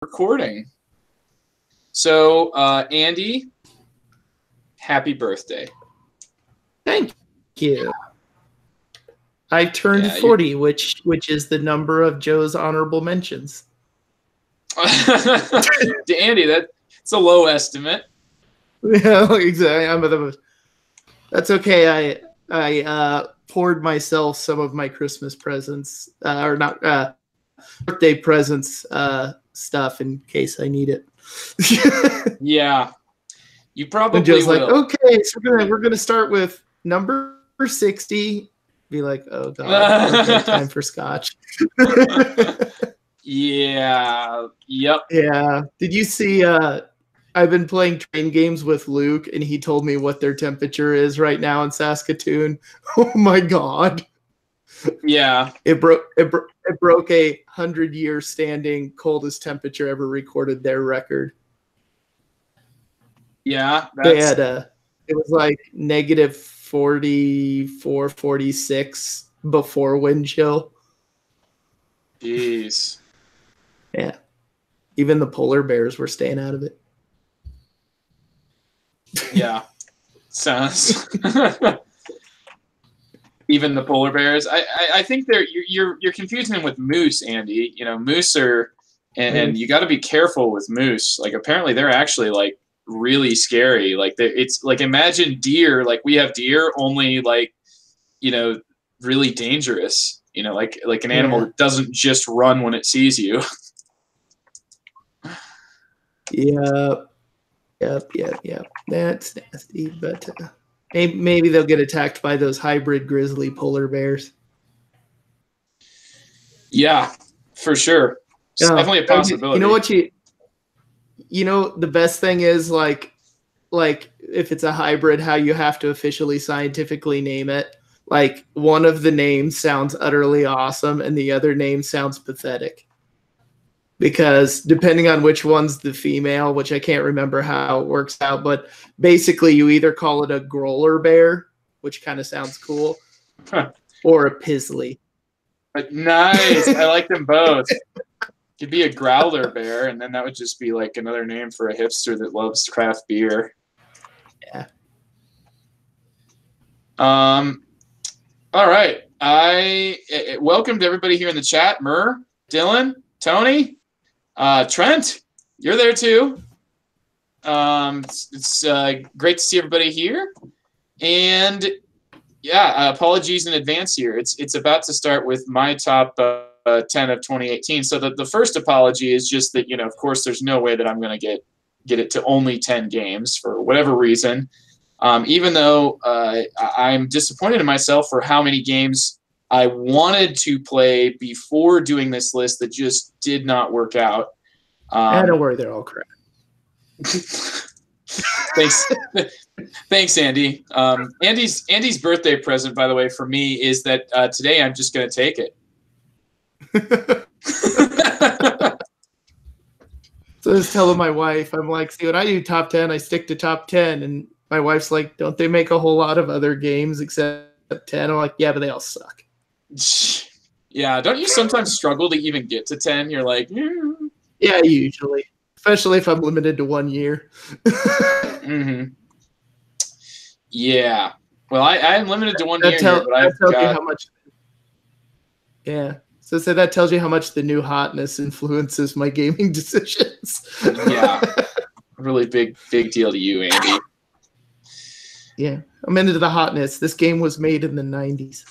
Recording. So, Andy, happy birthday. Thank you. I turned 40, which is the number of Joe's honorable mentions. Andy, that's a low estimate. Yeah, exactly. That's okay. I poured myself some of my Christmas presents, or not birthday presents stuff in case I need it. Yeah, you probably and Joe's will. Like, okay, so we're gonna start with number 60. Be like, oh god, time for scotch. Yeah. Yep. Yeah. Did you see? I've been playing train games with Luke, and he told me what their temperature is right now in Saskatoon. Oh my god. Yeah. It broke a 100-year standing coldest temperature ever recorded, their record. Yeah. They had it was like negative 44, 46 before wind chill. Jeez. Yeah. Even the polar bears were staying out of it. Yeah. Sounds. Even the polar bears. I think you're confusing them with moose, Andy. You know, moose are, and you got to be careful with moose. Like apparently they're actually like really scary. Like it's like imagine deer. Like we have deer, only like, you know, really dangerous. You know, like an animal that doesn't just run when it sees you. Yep. That's nasty, but maybe they'll get attacked by those hybrid grizzly polar bears. Yeah, for sure. It's definitely a possibility. You know what the best thing is like if it's a hybrid, how you have to officially scientifically name it. Like one of the names sounds utterly awesome and the other name sounds pathetic. Because depending on which one's the female, which I can't remember how it works out, but basically you either call it a growler bear, which kind of sounds cool, or a pizzly. Nice. I like them both. Could be a growler bear, and then that would just be like another name for a hipster that loves craft beer. Yeah. All right. Welcome to everybody here in the chat. Murr, Dylan, Tony, Trent, you're there too. It's great to see everybody here. And yeah, apologies in advance here. It's about to start with my top 10 of 2018. So the first apology is just that, you know, of course, there's no way that I'm going to get it to only 10 games for whatever reason. Even though I'm disappointed in myself for how many games I wanted to play before doing this list that just did not work out. Don't worry, they're all crap. Thanks, Andy. Andy's birthday present, by the way, for me is that today I'm just going to take it. So I was telling my wife, I'm like, see, when I do top 10, I stick to top 10. And my wife's like, don't they make a whole lot of other games except 10? I'm like, yeah, but they all suck. Yeah, don't you sometimes struggle to even get to 10? You're like, yeah, usually, especially if I'm limited to 1 year. Mm-hmm. Yeah, well, I'm limited to 1 year, but I've got you how much. Yeah, so that tells you how much the new hotness influences my gaming decisions. Yeah, really big deal to you, Andy. Yeah, I'm into the hotness. This game was made in the 90s.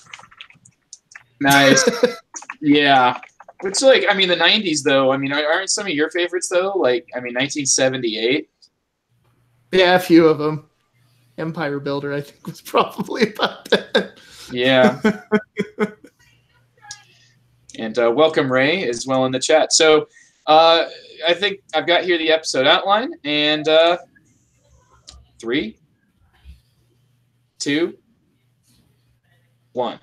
Nice. Yeah. Which, like, I mean, the 90s, though, I mean, aren't some of your favorites, though? Like, I mean, 1978? Yeah, a few of them. Empire Builder, I think, was probably about that. Yeah. And welcome, Ray, as well in the chat. So I think I've got here the episode outline. And 3, 2, 1.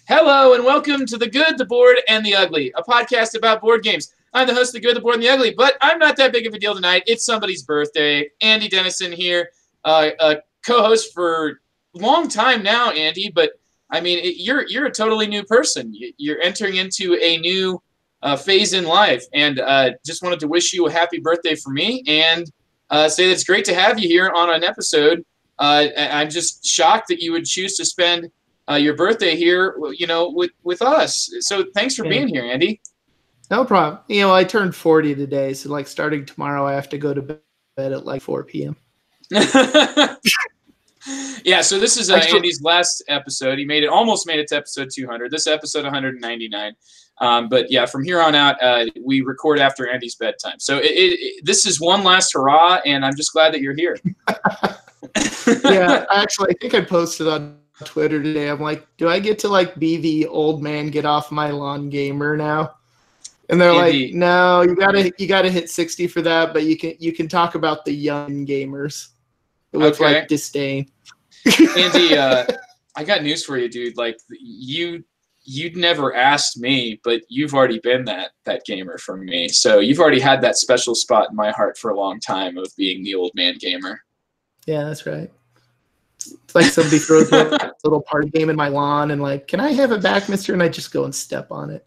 Hello and welcome to The Good, the Bored, and the Ugly, a podcast about board games. I'm the host of The Good, the Bored, and the Ugly, but I'm not that big of a deal tonight. It's somebody's birthday. Andy Dennison here, a co-host for a long time now, Andy, but I mean, you're a totally new person. You're entering into a new phase in life. And just wanted to wish you a happy birthday for me and say that it's great to have you here on an episode. I'm just shocked that you would choose to spend your birthday here, with us. So thanks for being here, Andy. No problem. I turned 40 today, so like starting tomorrow, I have to go to bed at like 4 p.m. Yeah, so this is Andy's last episode. He almost made it to episode 200. This episode 199. But yeah, from here on out, we record after Andy's bedtime. So this is one last hurrah, and I'm just glad that you're here. Yeah, actually, I think I posted on Twitter today. I'm like, do I get to like be the old man get off my lawn gamer now? And they're like, no, you gotta hit 60 for that, but you can talk about the young gamers with like disdain. Andy, I got news for you, dude. Like you'd never asked me, but you've already been that gamer for me. So you've already had that special spot in my heart for a long time of being the old man gamer. Yeah, that's right. It's like somebody throws a little party game in my lawn and like, can I have it back, mister? And I just go and step on it.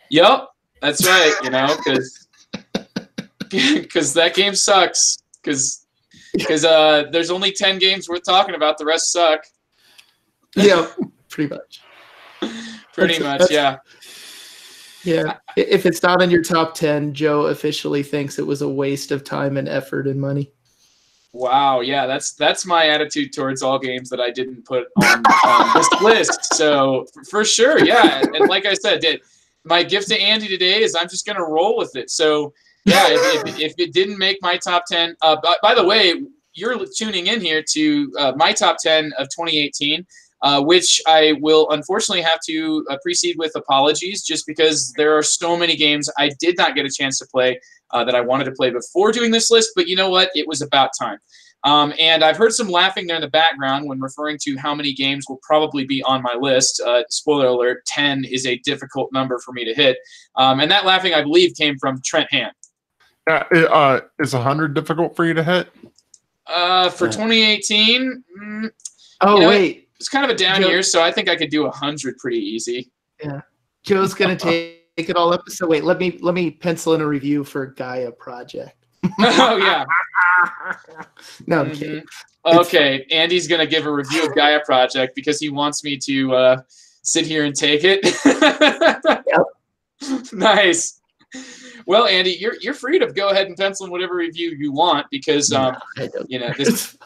Yep, that's right. Because that game sucks. Because there's only 10 games worth talking about. The rest suck. Yeah, pretty much. Pretty much, yeah. Yeah. If it's not in your top 10, Joe officially thinks it was a waste of time and effort and money. Wow, yeah, that's my attitude towards all games that I didn't put on this list. So for sure, yeah. And like I said, my gift to Andy today is I'm just going to roll with it. So yeah, if it didn't make my top 10, by the way, you're tuning in here to my top 10 of 2018, which I will unfortunately have to precede with apologies, just because there are so many games I did not get a chance to play that I wanted to play before doing this list. But you know what? It was about time. And I've heard some laughing there in the background when referring to how many games will probably be on my list. Spoiler alert, 10 is a difficult number for me to hit. And that laughing, I believe, came from Trent Hand. Yeah, is 100 difficult for you to hit? For 2018, wait. It's kind of a down year, so I think I could do 100 pretty easy. Yeah. Joe's going to take it all up. So wait, let me pencil in a review for Gaia Project. Oh, yeah. No, I'm kidding. Okay, Andy's going to give a review of Gaia Project because he wants me to sit here and take it. Yep. Nice. Well, Andy, you're free to go ahead and pencil in whatever review you want because this.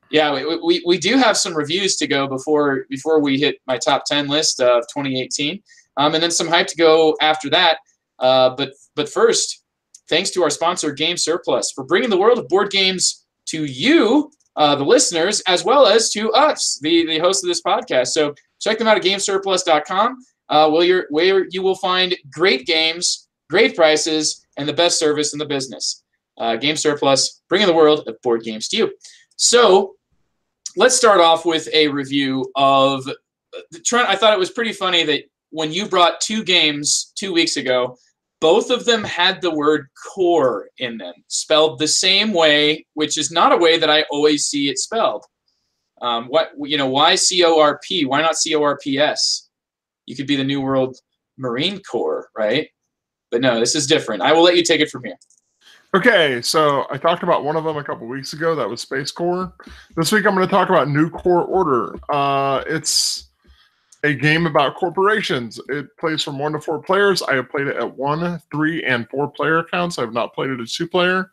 Yeah, we do have some reviews to go before we hit my top 10 list of 2018, and then some hype to go after that. But first, thanks to our sponsor, Game Surplus, for bringing the world of board games to you, the listeners, as well as to us, the host of this podcast. So check them out at GameSurplus.com, where you will find great games, great prices, and the best service in the business. Game Surplus, bringing the world of board games to you. So let's start off with a review of Trent. I thought it was pretty funny that when you brought 2 games 2 weeks ago, both of them had the word core in them, spelled the same way, which is not a way that I always see it spelled. Why C-O-R-P? Why not C-O-R-P-S? You could be the New World Marine Corps, right? But no, this is different. I will let you take it from here. Okay, so I talked about one of them a couple weeks ago. That was Space Corps. This week I'm going to talk about New Core Order. It's a game about corporations. It plays from 1 to 4 players. I have played it at 1, 3, and 4 player accounts. I have not played it at 2-player.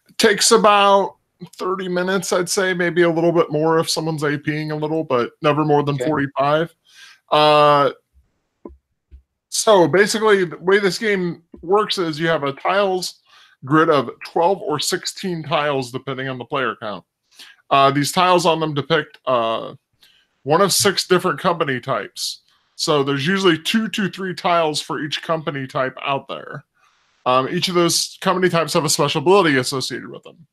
It takes about 30 minutes, I'd say, maybe a little bit more if someone's APing a little, but never more than 45. So basically, the way this game works is you have a tiles grid of 12 or 16 tiles, depending on the player count. These tiles on them depict one of 6 different company types. So there's usually 2 to 3 tiles for each company type out there. Each of those company types have a special ability associated with them.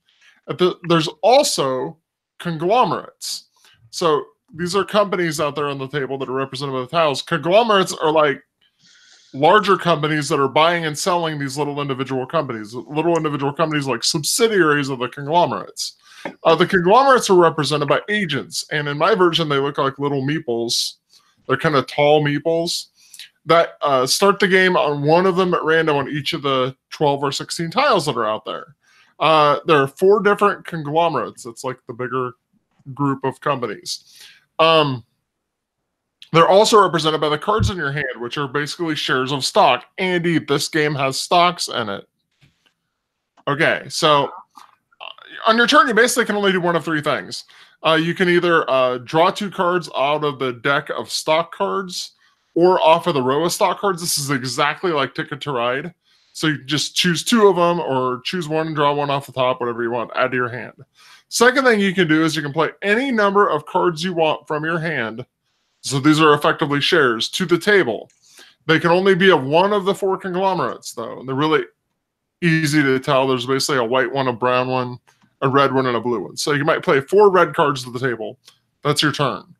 There's also conglomerates. So these are companies out there on the table that are represented by the tiles. Conglomerates are like larger companies that are buying and selling these little individual companies. Little individual companies like subsidiaries of the conglomerates. The conglomerates are represented by agents, and in my version, they look like little meeples. They're kind of tall meeples. that start the game on one of them at random on each of the 12 or 16 tiles that are out there. There are 4 different conglomerates. It's like the bigger group of companies. They're also represented by the cards in your hand, which are basically shares of stock. Andy, this game has stocks in it. Okay, so on your turn, you basically can only do one of 3 things. You can either draw 2 cards out of the deck of stock cards or off of the row of stock cards. This is exactly like Ticket to Ride. So you just choose 2 of them or choose 1 and draw 1 off the top, whatever you want, add to your hand. Second thing you can do is you can play any number of cards you want from your hand. So these are effectively shares to the table. They can only be of one of the 4 conglomerates, though. And they're really easy to tell. There's basically a white one, a brown one, a red one, and a blue one. So you might play 4 red cards to the table. That's your turn.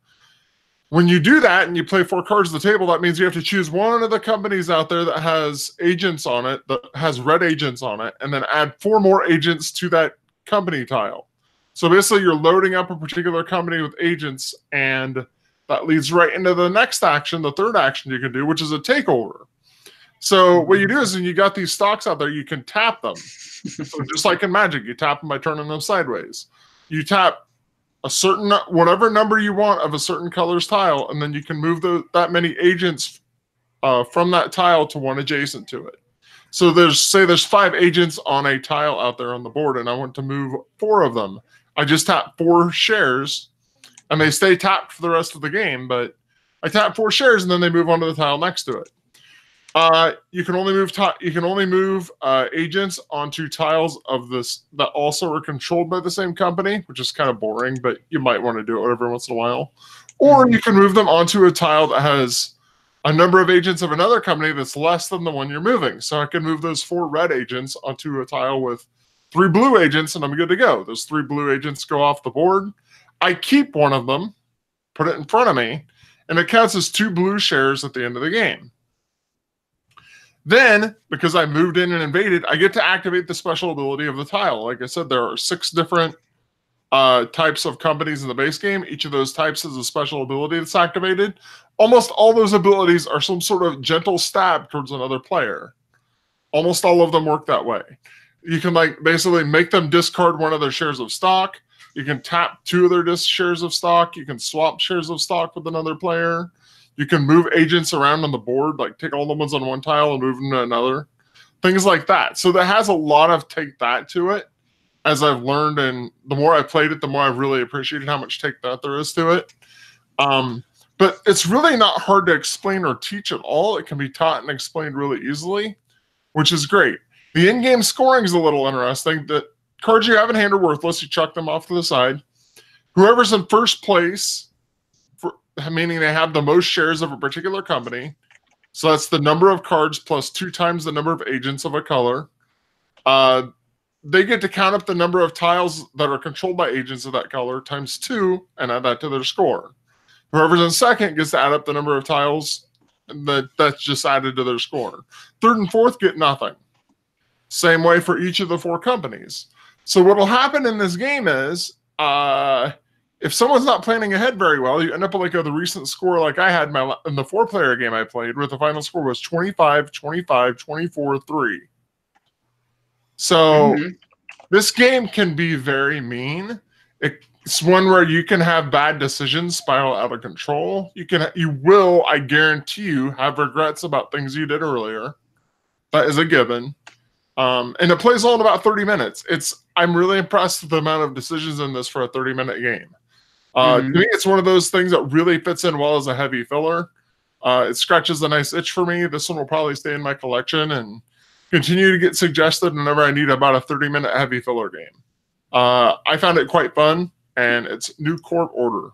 When you do that and you play 4 cards to the table, that means you have to choose one of the companies out there that has agents on it, that has red agents on it, and then add 4 more agents to that company tile. So basically you're loading up a particular company with agents, and that leads right into the next action, the third action you can do, which is a takeover. So what you do is when you got these stocks out there, you can tap them. So just like in Magic, you tap them by turning them sideways. You tap a certain, whatever number you want of a certain color's tile, and then you can move that many agents from that tile to one adjacent to it. So there's 5 agents on a tile out there on the board, and I want to move 4 of them. I just tap 4 shares, and they stay tapped for the rest of the game, but I tap 4 shares, and then they move onto the tile next to it. You can only move agents onto tiles of this that also are controlled by the same company, which is kind of boring, but you might want to do it every once in a while. Or you can move them onto a tile that has a number of agents of another company that's less than the one you're moving. So I can move those 4 red agents onto a tile with 3 blue agents, and I'm good to go. Those 3 blue agents go off the board. I keep one of them, put it in front of me, and it counts as 2 blue shares at the end of the game. Then, because I moved in and invaded, I get to activate the special ability of the tile. Like I said, there are 6 different types of companies in the base game. Each of those types has a special ability that's activated. Almost all those abilities are some sort of gentle stab towards another player. Almost all of them work that way. You can basically make them discard one of their shares of stock. You can tap 2 of their shares of stock. You can swap shares of stock with another player. You can move agents around on the board, like take all the ones on one tile and move them to another. Things like that. So that has a lot of take that to it, as I've learned, and the more I've played it, the more I've really appreciated how much take that there is to it. But it's really not hard to explain or teach at all. It can be taught and explained really easily, which is great. The in-game scoring is a little interesting. The cards you have in hand are worthless. You chuck them off to the side. Whoever's in first place, meaning they have the most shares of a particular company, so that's the number of cards plus 2 times the number of agents of a color. They get to count up the number of tiles that are controlled by agents of that color times 2 and add that to their score. Whoever's in second gets to add up the number of tiles that's just added to their score. Third and fourth get nothing. Same way for each of the 4 companies. So what will happen in this game is, if someone's not planning ahead very well, you end up with the recent score like I had in the 4-player game I played, where the final score was 25, 25, 24, 3. So this game can be very mean. It's one where you can have bad decisions spiral out of control. You will, I guarantee you, have regrets about things you did earlier. That is a given. And it plays all in about 30 minutes. I'm really impressed with the amount of decisions in this for a 30-minute game. To me, it's one of those things that really fits in well as a heavy filler. It scratches a nice itch for me. This one will probably stay in my collection and continue to get suggested whenever I need about a 30-minute heavy filler game. I found it quite fun, and it's new Corp order.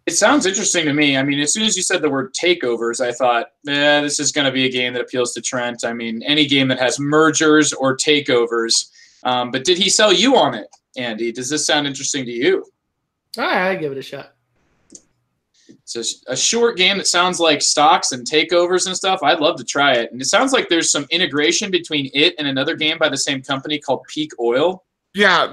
It sounds interesting to me. I mean, as soon as you said the word takeovers, I thought, this is going to be a game that appeals to Trent. I mean, any game that has mergers or takeovers. But did he sell you on it, Andy? Does this sound interesting to you? All right, I'll give it a shot. It's a short game that sounds like stocks and takeovers and stuff. I'd love to try it. And it sounds like there's some integration between it and another game by the same company called Peak Oil. Yeah,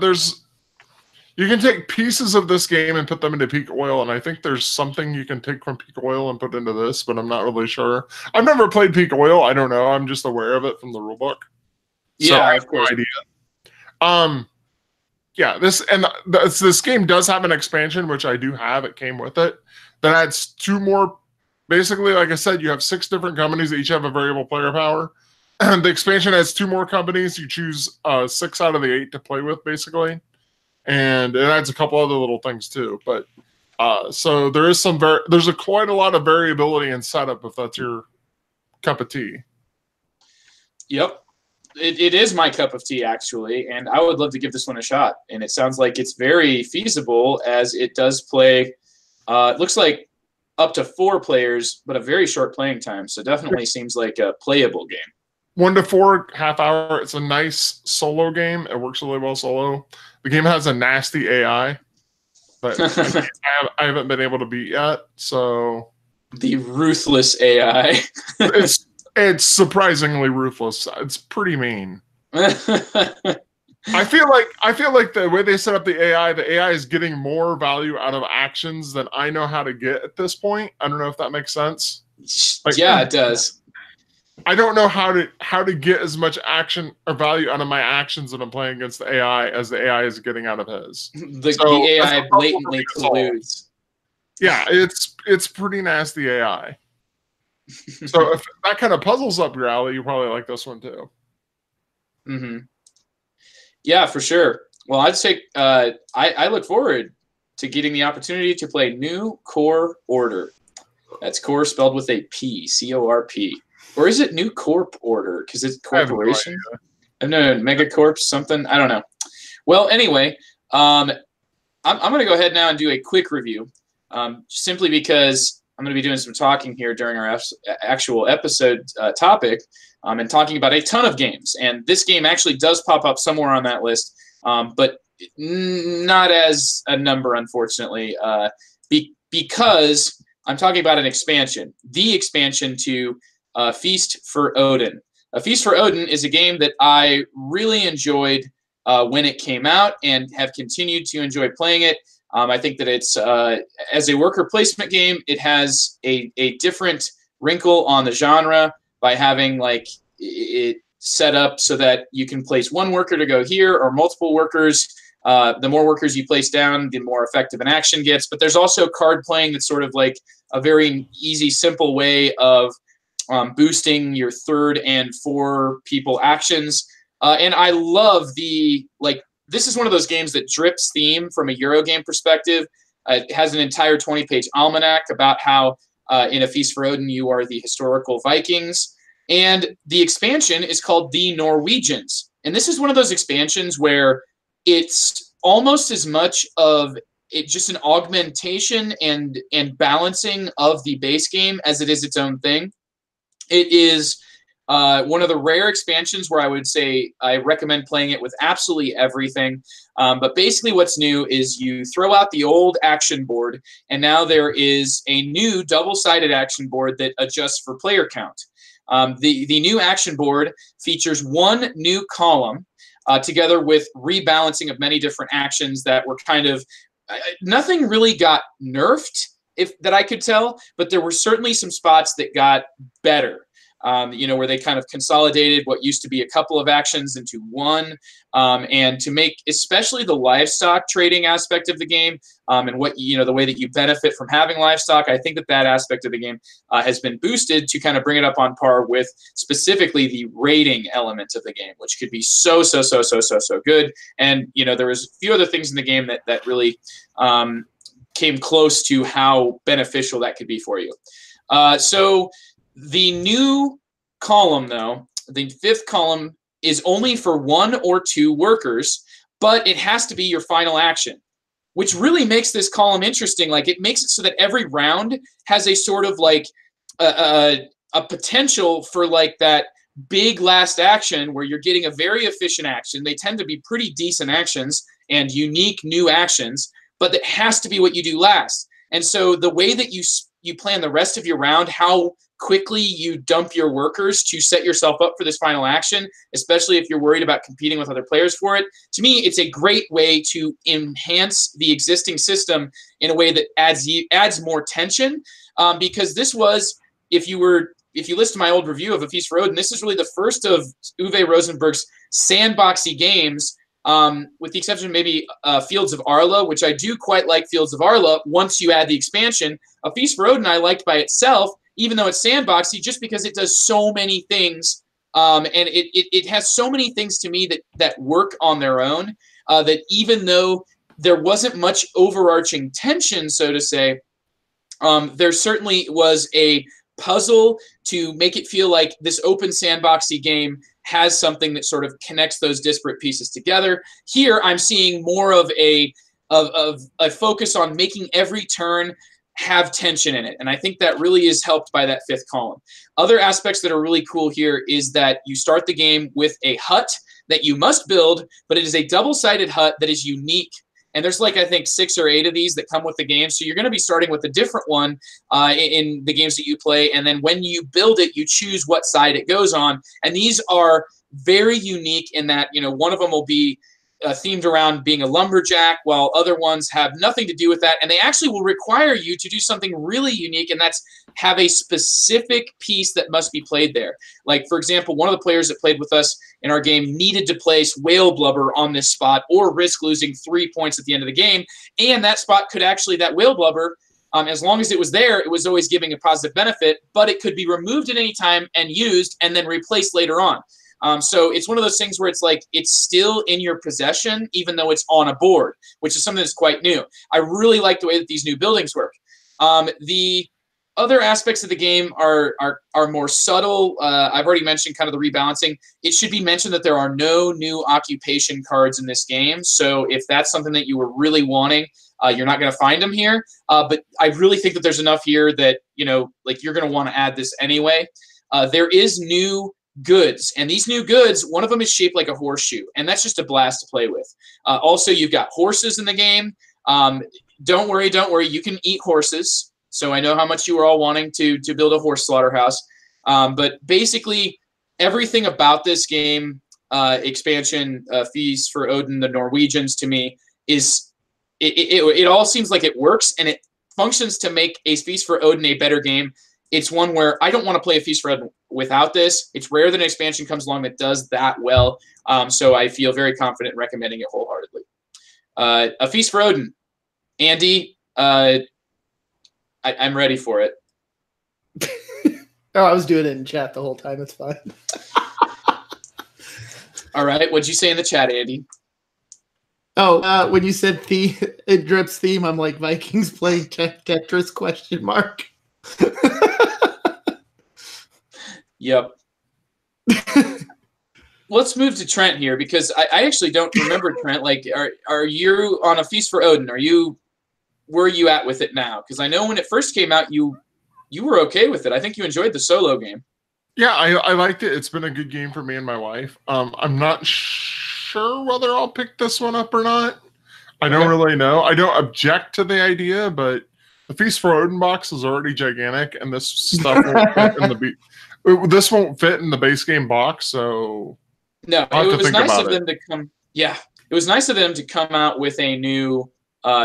You can take pieces of this game and put them into peak oil, and I think there's something you can take from peak oil and put into this, but I'm not really sure. I've never played peak oil. I don't know. I'm just aware of it from the rulebook. So Yeah, I have of course. no idea. Yeah, this game does have an expansion, which I do have. It came with it. That adds 2 more. Basically, like I said, you have 6 different companies that each have a variable player power. And the expansion has 2 more companies. You choose 6 out of the 8 to play with, basically. And it adds a couple other little things too. But so there is there's quite a lot of variability in setup if that's your cup of tea. Yep. It is my cup of tea, actually, and I would love to give this one a shot. And it sounds like it's very feasible, as it does play. It looks like up to 4 players, but a very short playing time. So definitely seems like a playable game. 1 to 4 half hour. It's a nice solo game. It works really well solo. The game has a nasty AI, but I haven't been able to beat yet. So the ruthless AI. It's surprisingly ruthless. It's pretty mean. I feel like the way they set up the AI is getting more value out of actions than I know how to get at this point. I don't know if that makes sense. Like, yeah, it does. I don't know how to get as much action or value out of my actions that I'm playing against the AI as the AI is getting out of his. The AI blatantly colludes. Yeah, it's pretty nasty AI. So if that kind of puzzles up your alley, you probably like this one too. Mm-hmm. Yeah, for sure. Well, I'd say I look forward to getting the opportunity to play New Core Order. That's core spelled with a P, C-O-R-P. Or is it New Corp Order? Because it's corporation? No, Megacorp, something. I don't know. Well, anyway, I'm going to go ahead now and do a quick review, simply because I'm going to be doing some talking here during our actual episode topic and talking about a ton of games. And this game actually does pop up somewhere on that list, but not as a number, unfortunately, because I'm talking about an expansion, the expansion to Feast for Odin. Feast for Odin is a game that I really enjoyed when it came out and have continued to enjoy playing it. I think that it's, as a worker placement game, it has a different wrinkle on the genre by having it set up so that you can place 1 worker to go here or multiple workers. The more workers you place down, the more effective an action gets. But there's also card playing that's sort of like a very easy, simple way of boosting your 3rd and 4 people actions. And I love this is one of those games that drips theme from a Eurogame perspective. It has an entire 20-page almanac about how in A Feast for Odin you are the historical Vikings. And the expansion is called The Norwegians. And this is one of those expansions where it's almost as much of it just an augmentation and balancing of the base game as it is its own thing. It is one of the rare expansions where I would say I recommend playing it with absolutely everything. But basically what's new is you throw out the old action board, and now there is a new double-sided action board that adjusts for player count. The new action board features 1 new column together with rebalancing of many different actions that were kind of nothing really got nerfed, that I could tell, but there were certainly some spots that got better. Where they kind of consolidated what used to be a couple of actions into 1, and to make especially the livestock trading aspect of the game and what the way that you benefit from having livestock. I think that aspect of the game has been boosted to kind of bring it up on par with specifically the raiding element of the game, which could be so good. And there was a few other things in the game that really came close to how beneficial that could be for you. So the new column, though, the 5th column, is only for 1 or 2 workers, but it has to be your final action, which really makes this column interesting. It makes it so that every round has a sort of a potential for that big last action where you're getting a very efficient action. They tend to be pretty decent actions and unique new actions, but it has to be what you do last. And so the way that you plan the rest of your round, how quickly you dump your workers to set yourself up for this final action, especially if you're worried about competing with other players for it. To me, it's a great way to enhance the existing system in a way that adds more tension, because this was, if you listen to my old review of A Feast for Odin, this is really the first of Uwe Rosenberg's sandboxy games, with the exception of maybe Fields of Arla, which I do quite like Fields of Arla once you add the expansion. A Feast for Odin I liked by itself, even though it's sandboxy, just because it does so many things, and it has so many things to me that work on their own, that even though there wasn't much overarching tension, so to say, there certainly was a puzzle to make it feel like this open sandboxy game has something that sort of connects those disparate pieces together. Here, I'm seeing more of a focus on making every turn have tension in it, and I think that really is helped by that fifth column. Other aspects that are really cool here is that you start the game with a hut that you must build, but it is a double-sided hut that is unique. And there's like, I think, 6 or 8 of these that come with the game. So you're going to be starting with a different one in the games that you play. And then when you build it, you choose what side it goes on. And these are very unique in that, one of them will be themed around being a lumberjack, while other ones have nothing to do with that. And they actually will require you to do something really unique, and that's have a specific piece that must be played there. Like, for example, one of the players that played with us in our game needed to place whale blubber on this spot or risk losing 3 points at the end of the game. And that spot could actually, that whale blubber, as long as it was there, it was always giving a positive benefit, but it could be removed at any time and used and then replaced later on. So it's one of those things where it's like it's still in your possession, even though it's on a board, which is something that's quite new. I really like the way that these new buildings work. The other aspects of the game are more subtle. I've already mentioned kind of the rebalancing. It should be mentioned that there are no new occupation cards in this game. So if that's something that you were really wanting, you're not going to find them here. But I really think that there's enough here that, like you're going to want to add this anyway. There is new goods, and these new goods, one of them is shaped like a horseshoe, and that's just a blast to play with. Also, you've got horses in the game. Don't worry, you can eat horses. So I know how much you were all wanting to build a horse slaughterhouse. But basically, everything about this game, expansion, Feast for Odin, the Norwegians, to me, is it all seems like it works, and it functions to make a Feast for Odin a better game. It's one where I don't want to play a Feast for Odin without this. It's rare that an expansion comes along that does that well. So I feel very confident in recommending it wholeheartedly. A Feast for Odin. Andy, I'm ready for it. Oh, I was doing it in chat the whole time. It's fine. All right. What'd you say in the chat, Andy? Oh, when you said it drips theme, I'm like Vikings playing Tetris ? Yep. Let's move to Trent here, because I actually don't remember Trent. Like, are you on a Feast for Odin? Where are you at with it now? Because I know when it first came out, you were okay with it. I think you enjoyed the solo game. Yeah, I liked it. It's been a good game for me and my wife. I'm not sure whether I'll pick this one up or not. I don't really know. I don't object to the idea, but the Feast for Odin box is already gigantic, and this stuff won't fit in the this won't fit in the base game box. So no, it was nice of them to come. Yeah, it was nice of them to come out with a new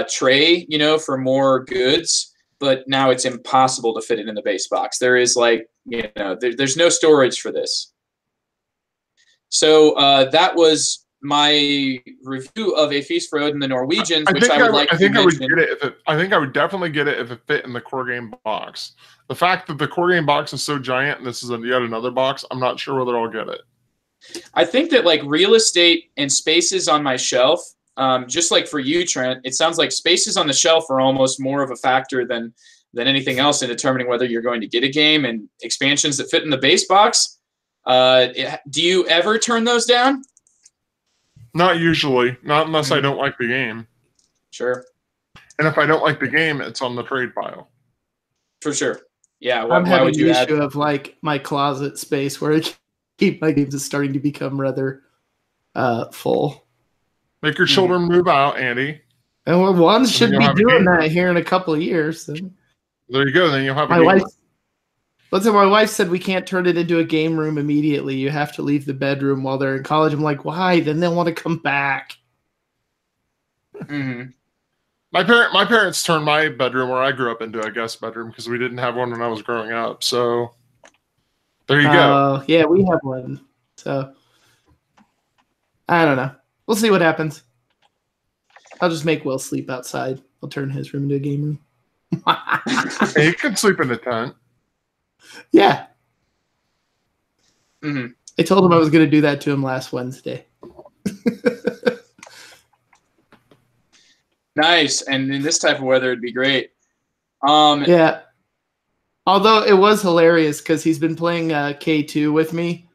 tray, for more goods. But now it's impossible to fit it in the base box. There is there's no storage for this. So that was my review of A Feast for Odin, the Norwegians, which I would like to mention. I think I would definitely get it if it fit in the core game box. The fact that the core game box is so giant and this is yet another box, I'm not sure whether I'll get it. I think that like real estate and spaces on my shelf, just like for you, Trent, it sounds like spaces on the shelf are almost more of a factor than anything else in determining whether you're going to get a game. And expansions that fit in the base box, do you ever turn those down? Not usually. Not unless I don't like the game. Sure. And if I don't like the game, it's on the trade pile. For sure. Yeah. I'm having the issue of like my closet space where I keep my games is starting to become rather full. Make your children move out, Andy. And one should be doing that here in a couple of years. So. There you go. Then you'll have my wife. But so my wife said we can't turn it into a game room immediately. You have to leave the bedroom while they're in college. I'm like, why? Then they'll want to come back. Mm-hmm. My parents turned my bedroom where I grew up into a guest bedroom because we didn't have one when I was growing up. So there you go. Yeah, we have one. So I don't know. We'll see what happens. I'll just make Will sleep outside. I'll turn his room into a game room. Hey, you can sleep in a tent. Yeah. Mm-hmm. I told him I was going to do that to him last Wednesday. Nice. And in this type of weather, it'd be great. Yeah. Although it was hilarious because he's been playing K2 with me.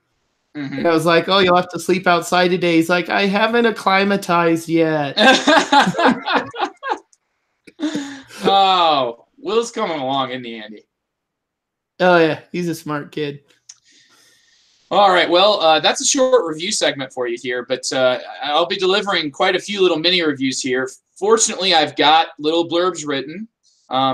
Mm-hmm. And I was like, oh, you'll have to sleep outside today. He's like, I haven't acclimatized yet. Oh, Will's coming along, isn't he, Andy? Oh, yeah. He's a smart kid. All right. Well, that's a short review segment for you here, but I'll be delivering quite a few little mini reviews here. Fortunately, I've got little blurbs written,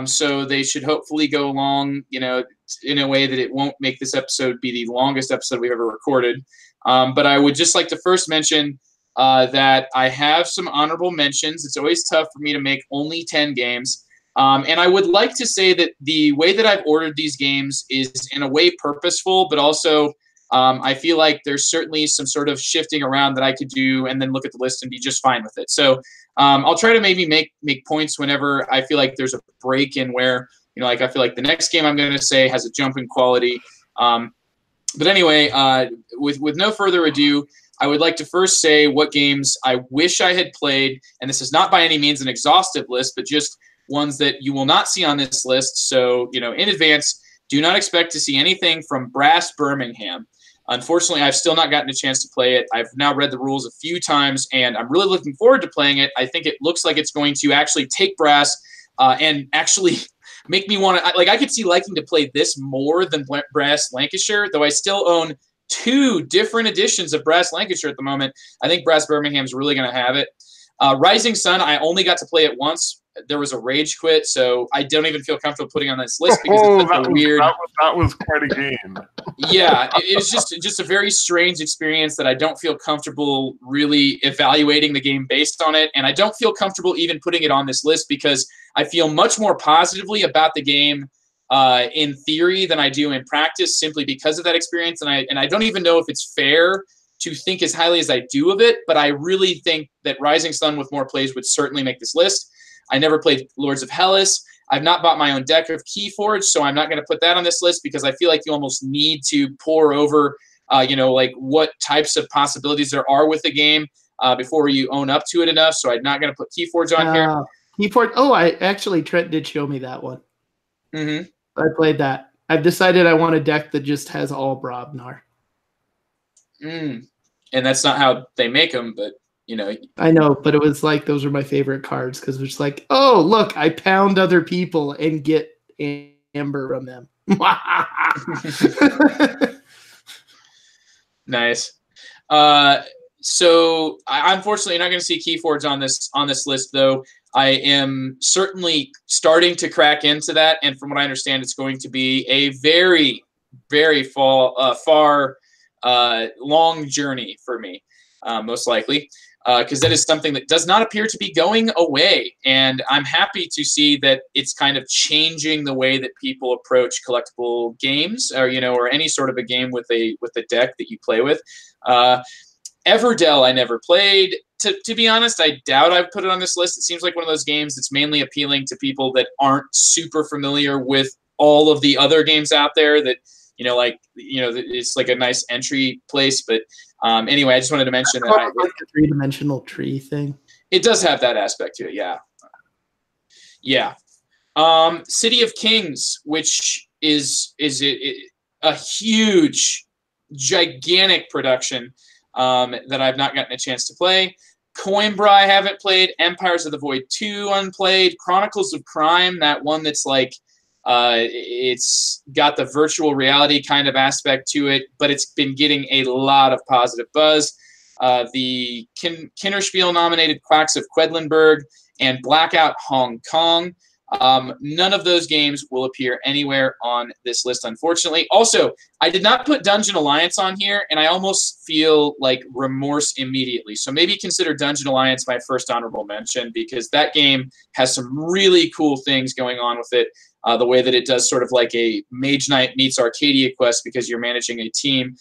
so they should hopefully go along, in a way that it won't make this episode be the longest episode we've ever recorded. But I would just like to first mention that I have some honorable mentions. It's always tough for me to make only 10 games. And I would like to say that the way that I've ordered these games is in a way purposeful, but also I feel like there's certainly some sort of shifting around that I could do and then look at the list and be just fine with it. So I'll try to maybe make points whenever I feel like there's a break in where, I feel like the next game I'm going to say has a jump in quality. But anyway, with no further ado, I would like to first say what games I wish I had played. And this is not by any means an exhaustive list, but just ones that you will not see on this list. So, in advance, do not expect to see anything from Brass Birmingham. Unfortunately, I've still not gotten a chance to play it. I've now read the rules a few times, and I'm really looking forward to playing it. I think it looks like it's going to actually take Brass and actually make me want to – I could see liking to play this more than Brass Lancashire, though I still own 2 different editions of Brass Lancashire at the moment. I think Brass Birmingham is really going to have it. Rising Sun, I only got to play it once. There was a rage quit, so I don't even feel comfortable putting on this list because it's such a weird. That was quite a game. Yeah, it was just a very strange experience that I don't feel comfortable really evaluating the game based on it, and I don't feel comfortable even putting it on this list because I feel much more positively about the game in theory than I do in practice, simply because of that experience, and I don't even know if it's fair to think as highly as I do of it, but I really think that Rising Sun with more plays would certainly make this list. I never played Lords of Hellas. I've not bought my own deck of Keyforge, so I'm not going to put that on this list because I feel like you almost need to pour over, what types of possibilities there are with the game before you own up to it enough. So I'm not going to put Keyforge on here. Keyforge. Oh, Trent did show me that one. Mm-hmm. I played that. I've decided I want a deck that just has all Brobnar. And that's not how they make them, but I know, but it was like those are my favorite cards because it's like, oh look, I pound other people and get amber from them. Nice. So unfortunately, you're not going to see Keyforge on this list, though. I am certainly starting to crack into that, and from what I understand, it's going to be a very, very far, long journey for me, most likely. Because that is something that does not appear to be going away. And I'm happy to see that it's kind of changing the way that people approach collectible games or any sort of a game with a deck that you play with. Everdell I never played. To be honest, I doubt I've put it on this list. It seems like one of those games that's mainly appealing to people that aren't super familiar with all of the other games out there that, it's like a nice entry place. But anyway, I just wanted to mention that like the 3-dimensional tree thing. It does have that aspect to it, yeah. Yeah. City of Kings, which is a huge, gigantic production that I've not gotten a chance to play. Coimbra I haven't played. Empires of the Void 2 unplayed. Chronicles of Crime, that one that's like it's got the virtual reality kind of aspect to it, but it's been getting a lot of positive buzz. The Kinderspiel nominated Quacks of Quedlinburg and Blackout Hong Kong. None of those games will appear anywhere on this list, unfortunately. Also, I did not put Dungeon Alliance on here, and I almost feel like remorse immediately. So maybe consider Dungeon Alliance my first honorable mention, because that game has some really cool things going on with it. The way that it does sort of like a Mage Knight meets Arcadia Quest, because you're managing a team.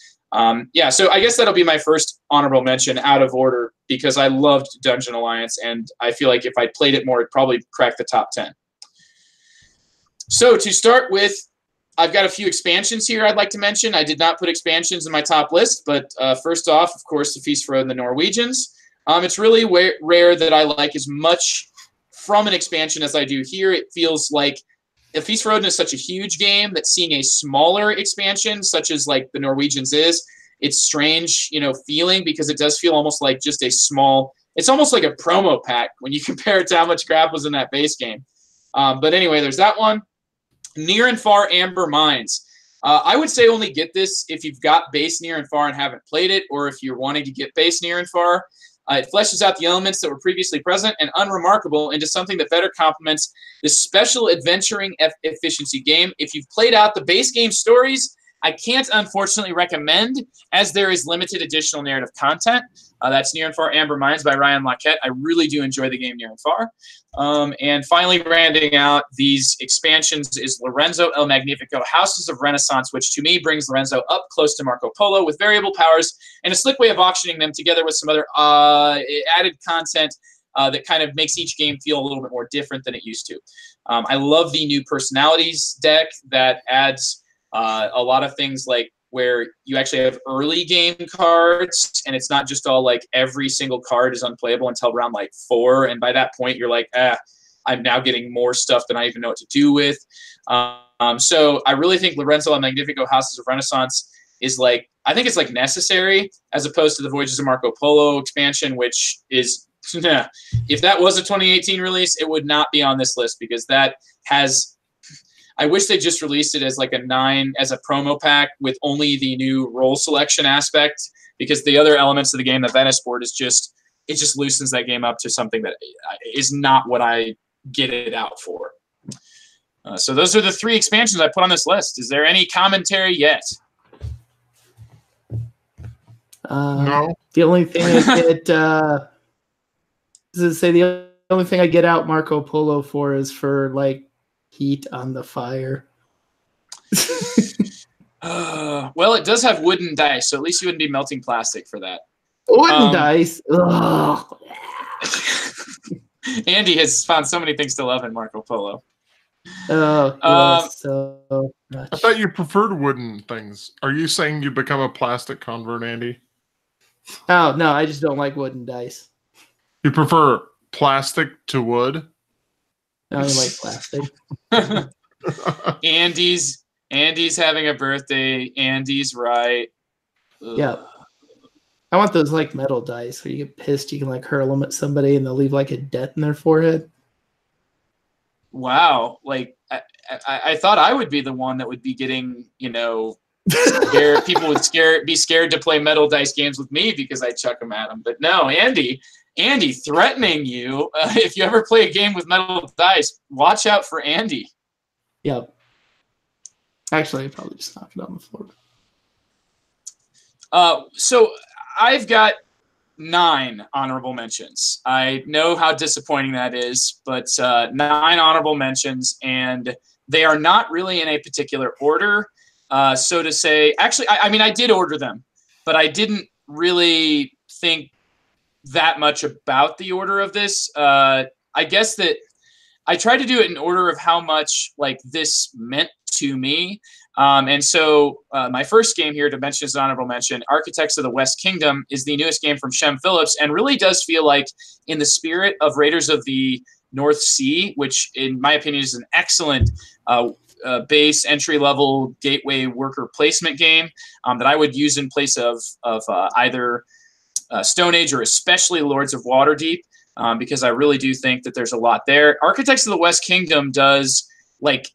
Yeah, so I guess that'll be my first honorable mention out of order, because I loved Dungeon Alliance, and I feel like if I played it more, it'd probably crack the top 10. So to start with, I've got a few expansions here I'd like to mention. I did not put expansions in my top list, but first off, of course, the Feast for Odin and the Norwegians. It's really rare that I like as much from an expansion as I do here. It feels like A Feast for Odin is such a huge game that seeing a smaller expansion, such as like the Norwegians is, it's strange, feeling, because it does feel almost like just a small, it's almost like a promo pack when you compare it to how much crap was in that base game. But anyway, there's that one. Near and Far Amber Mines. I would say only get this if you've got base Near and Far and haven't played it, or if you're wanting to get base Near and Far. It fleshes out the elements that were previously present and unremarkable into something that better complements this special adventuring efficiency game. If you've played out the base game stories, I can't unfortunately recommend, as there is limited additional narrative content. That's Near and Far Amber Mines by Ryan Laquette. I really do enjoy the game Near and Far. And finally, rounding out these expansions is Lorenzo El Magnifico, Houses of Renaissance, which to me brings Lorenzo up close to Marco Polo with variable powers and a slick way of auctioning them together with some other added content that kind of makes each game feel a little bit more different than it used to. I love the new personalities deck that adds a lot of things, like where you actually have early game cards, and it's not just all like every single card is unplayable until round like 4, and by that point you're like, I'm now getting more stuff than I even know what to do with. So I really think Lorenzo and Magnifico Houses of Renaissance is like, I think it's like necessary, as opposed to the Voyages of Marco Polo expansion, which is, if that was a 2018 release, it would not be on this list, because that has, I wish they just released it as like a 9 as a promo pack with only the new role selection aspect, because the other elements of the game, the Venice board, is just, it just loosens that game up to something that is not what I get it out for. So those are the 3 expansions I put on this list. Is there any commentary yet? No. The only thing I get, the only thing I get out Marco Polo for is for like heat on the fire. Well, it does have wooden dice, so at least you wouldn't be melting plastic for that. Wooden dice? Ugh. Andy has found so many things to love in Marco Polo. Oh, so much. I thought you preferred wooden things. Are you saying you become a plastic convert, Andy? Oh, no, I just don't like wooden dice. You prefer plastic to wood? I only like plastic. Andy's having a birthday. Andy's right. Ugh. Yeah. I want those like metal dice where you get pissed, you can like hurl them at somebody and they'll leave like a dent in their forehead. Wow. Like I thought I would be the one that would be getting, scared. People would be scared to play metal dice games with me because I chuck them at them. But no, Andy threatening you. If you ever play a game with metal dice, watch out for Andy. Yep. Actually, I'd probably just knock it on the floor. So I've got 9 honorable mentions. I know how disappointing that is, but 9 honorable mentions, and they are not really in a particular order. So to say, actually, I mean, I did order them, but I didn't really think that much about the order of this. I guess that I tried to do it in order of how much like this meant to me. And so my first game here to mention as an honorable mention, Architects of the West Kingdom, is the newest game from Shem Phillips, and really does feel like in the spirit of Raiders of the North Sea, which in my opinion is an excellent base entry-level gateway worker placement game that I would use in place of either Stone Age or especially Lords of Waterdeep, because I really do think that there's a lot there. Architects of the West Kingdom does like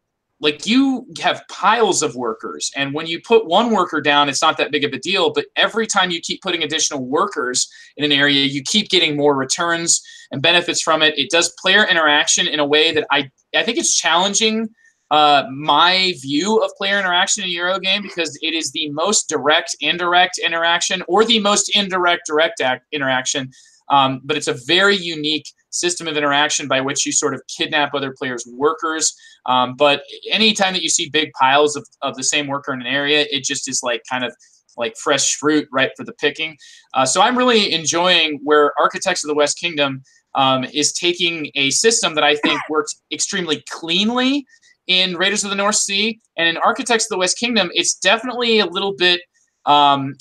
you have piles of workers, and when you put one worker down, it's not that big of a deal, but every time you keep putting additional workers in an area, you keep getting more returns and benefits from it. It does player interaction in a way that I think it's challenging my view of player interaction in a Euro game because it is the most direct, indirect interaction or the most indirect, direct interaction. But it's a very unique system of interaction by which you sort of kidnap other players' workers. But anytime that you see big piles of the same worker in an area, it just is like kind of like fresh fruit right for the picking. So I'm really enjoying where Architects of the West Kingdom is taking a system that I think works extremely cleanly in Raiders of the North Sea. And in Architects of the West Kingdom, it's definitely a little bit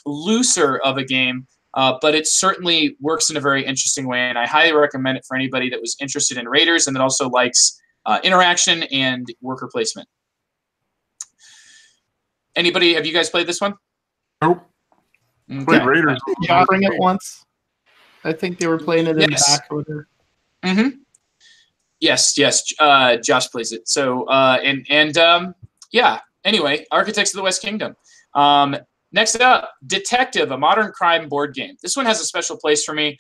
looser of a game, but it certainly works in a very interesting way. And I highly recommend it for anybody that was interested in Raiders and that also likes interaction and worker placement. Anybody, have you guys played this one? Nope. Okay. Played Raiders. Yeah, bring it once. I think they were playing it in the back order. Mm-hmm. Yes. Josh plays it. So yeah. Anyway, Architects of the West Kingdom. Next up, Detective, a modern crime board game. This one has a special place for me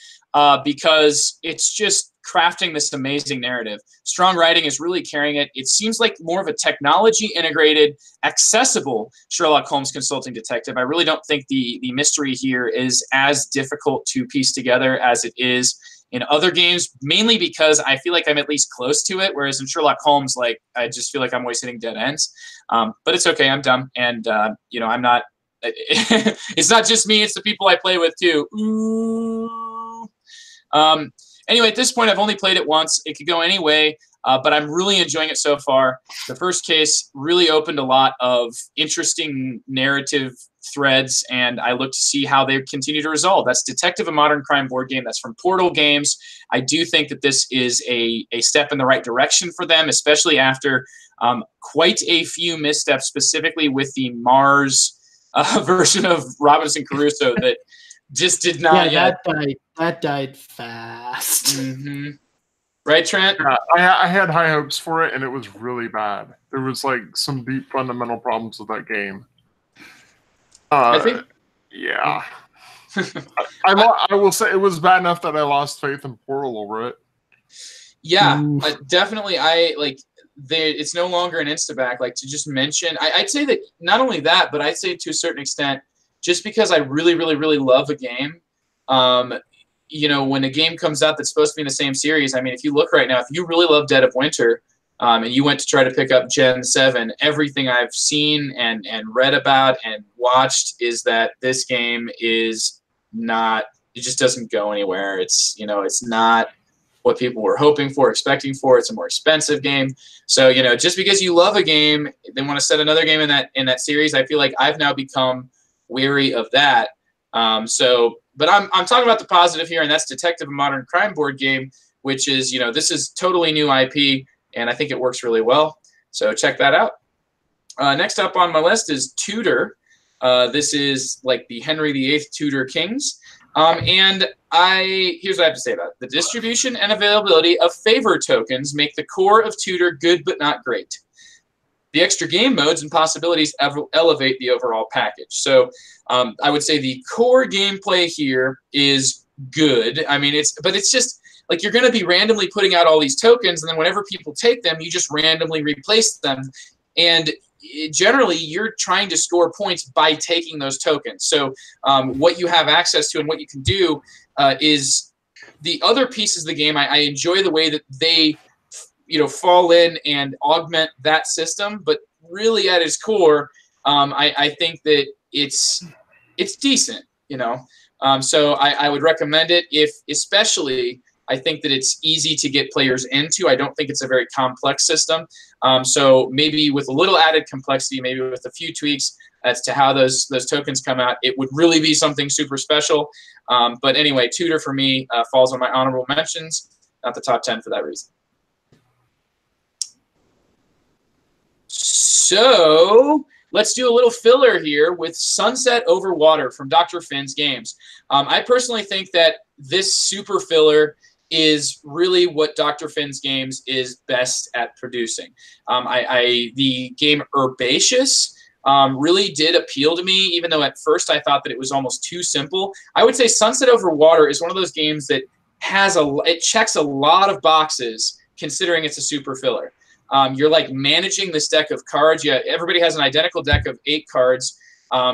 because it's just crafting this amazing narrative. Strong writing is really carrying it. It seems like more of a technology-integrated, accessible Sherlock Holmes consulting detective. I really don't think the mystery here is as difficult to piece together as it is in other games, mainly because I feel like I'm at least close to it, whereas in Sherlock Holmes, like I just feel like I'm always hitting dead ends. But it's okay. I'm dumb, and I'm not. It's not just me; it's the people I play with too. Ooh. Anyway, at this point, I've only played it once. It could go any way, but I'm really enjoying it so far. The first case really opened a lot of interesting narrative threads, and I look to see how they continue to resolve. That's Detective, a modern crime board game. That's from Portal Games. I do think that this is a step in the right direction for them, especially after quite a few missteps, specifically with the Mars version of Robinson Crusoe that just did not yet. That died fast. Mm-hmm. Right, Trent? I had high hopes for it, and it was really bad. There was like some deep fundamental problems with that game. I think. Yeah. I will say it was bad enough that I lost faith in Portal over it. Yeah, definitely. It's no longer an instaback. Like, to just mention, I'd say that not only that, but I'd say to a certain extent, just because I really, really, really love a game, when a game comes out that's supposed to be in the same series, I mean, if you look right now, if you really love Dead of Winter, and you went to try to pick up Gen 7, everything I've seen and read about and watched is that this game is not, it just doesn't go anywhere. It's, it's not what people were hoping for, expecting for. It's a more expensive game. So, just because you love a game, they want to set another game in that series. I feel like I've now become wary of that. But I'm talking about the positive here, and that's Detective, a modern crime board game, which is, this is totally new IP, and I think it works really well. So check that out. Next up on my list is Tudor. This is like the Henry VIII Tudor Kings. And here's what I have to say about it. The distribution and availability of favor tokens make the core of Tudor good but not great. The extra game modes and possibilities elevate the overall package. So I would say the core gameplay here is good. I mean, it's just like you're going to be randomly putting out all these tokens, and then whenever people take them, you just randomly replace them. And generally, you're trying to score points by taking those tokens. So what you have access to and what you can do is the other pieces of the game. I enjoy the way that they fall in and augment that system, but really at its core, I think that it's decent, so I would recommend it especially I think that it's easy to get players into. I don't think it's a very complex system. So maybe with a little added complexity, maybe with a few tweaks as to how those tokens come out, it would really be something super special. But anyway, Tudor for me falls on my honorable mentions, not the top 10 for that reason. So let's do a little filler here with Sunset Over Water from Dr. Finn's Games. I personally think that this super filler is really what Dr. Finn's Games is best at producing. The game Herbaceous really did appeal to me, even though at first I thought that it was almost too simple. I would say Sunset Over Water is one of those games that it checks a lot of boxes considering it's a super filler. You're like managing this deck of cards. Yeah, everybody has an identical deck of 8 cards,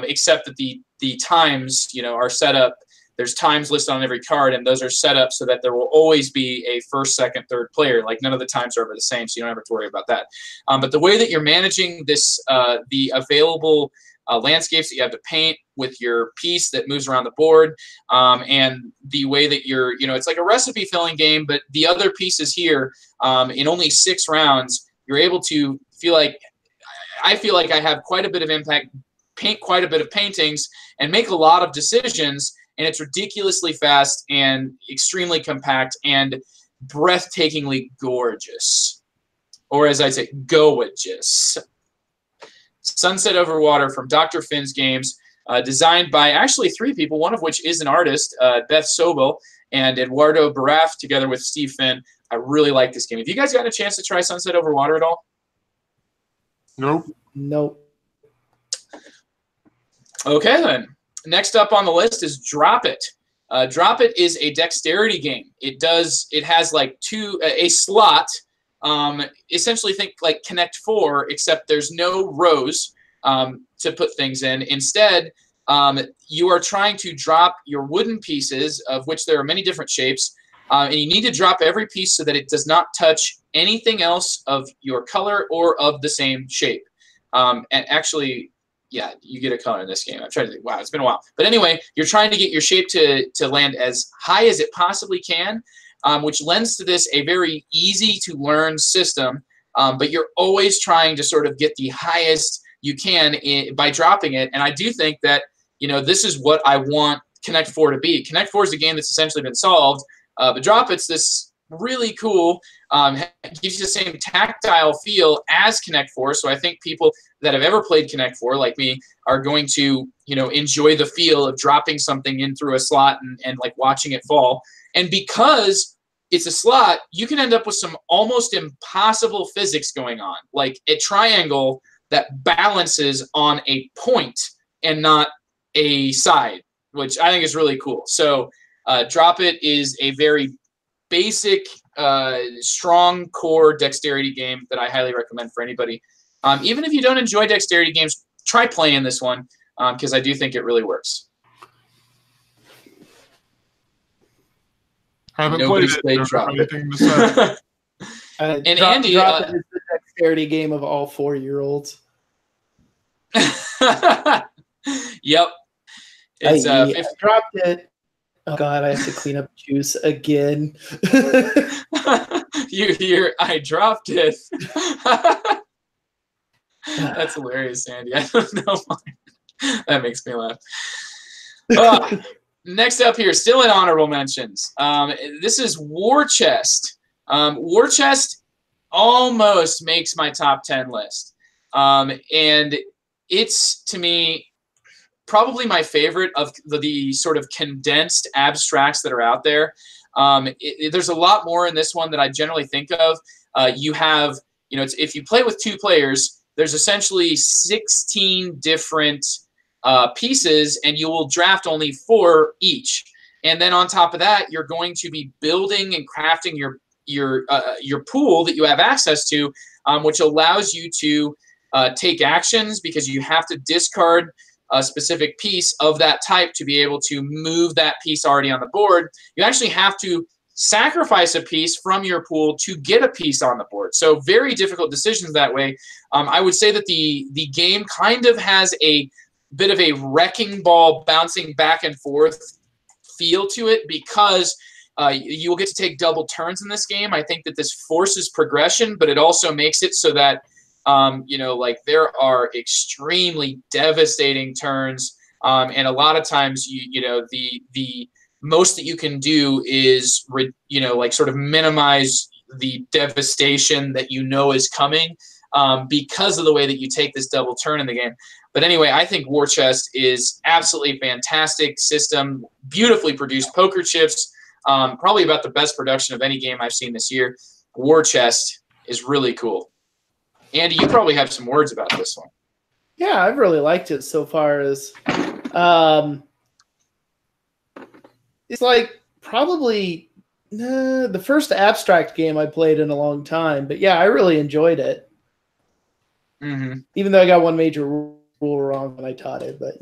except that the times, are set up. There's times listed on every card, and those are set up so that there will always be a first, second, third player. Like none of the times are ever the same, so you don't have to worry about that. But the way that you're managing this, the available landscapes that you have to paint with your piece that moves around the board, and the way that you're, it's like a recipe filling game, but the other pieces here, in only 6 rounds, you're able to I feel like I have quite a bit of impact, paint quite a bit of paintings, and make a lot of decisions. And it's ridiculously fast and extremely compact and breathtakingly gorgeous. Or as I say, gorgeous. Sunset Over Water from Dr. Finn's Games, designed by actually 3 people, one of which is an artist, Beth Sobel and Eduardo Baraf, together with Steve Finn. I really like this game. Have you guys gotten a chance to try Sunset Over Water at all? Nope. Okay, then. Next up on the list is Drop It. Drop It is a dexterity game. It has like a slot. Essentially think like Connect 4, except there's no rows to put things in. Instead, you are trying to drop your wooden pieces, of which there are many different shapes, and you need to drop every piece so that it does not touch anything else of your color or of the same shape. And actually, yeah, you get a color in this game. I'm trying to think. Wow, it's been a while. But anyway, you're trying to get your shape to land as high as it possibly can, which lends to this a very easy-to-learn system. But you're always trying to sort of get the highest you can by dropping it. And I do think that, this is what I want Connect 4 to be. Connect 4 is a game that's essentially been solved. But Drop It's this really cool, gives you the same tactile feel as Connect 4. So I think people that have ever played Connect 4, like me, are going to, enjoy the feel of dropping something in through a slot and like watching it fall. And because it's a slot, you can end up with some almost impossible physics going on, like a triangle that balances on a point and not a side, which I think is really cool. So Drop It is a very basic, strong core dexterity game that I highly recommend for anybody. Even if you don't enjoy dexterity games, try playing this one, because I do think it really works. Haven't Nobody's played Drop It. Anything to say. And Andy, Drop It is the dexterity game of all 4-year-olds. Yep. It's I dropped it. Oh God, I have to clean up juice again. You hear, I dropped it. That's hilarious, Andy. I don't know why. That makes me laugh. Next up here, still in honorable mentions. This is War Chest. War Chest almost makes my top 10 list. And it's, to me, probably my favorite of the sort of condensed abstracts that are out there. There's a lot more in this one that I generally think of. You have, if you play with 2 players, there's essentially 16 different pieces, and you will draft only 4 each. And then on top of that, you're going to be building and crafting your pool that you have access to, which allows you to take actions, because you have to discard a specific piece of that type to be able to move that piece already on the board. You actually have to sacrifice a piece from your pool to get a piece on the board. So very difficult decisions that way. I would say that the game kind of has a bit of a wrecking ball bouncing back and forth feel to it, because you will get to take double turns in this game. I think that this forces progression, but it also makes it so that there are extremely devastating turns, and a lot of times the most that you can do is sort of minimize the devastation that is coming, because of the way that you take this double turn in the game. But anyway, I think War Chest is absolutely fantastic system, beautifully produced poker chips, probably about the best production of any game I've seen this year. War Chest is really cool. Andy, you probably have some words about this one. Yeah, I've really liked it so far. It's like probably The first abstract game I played in a long time, but yeah, I really enjoyed it. Mm-hmm. Even though I got one major rule wrong when I taught it, but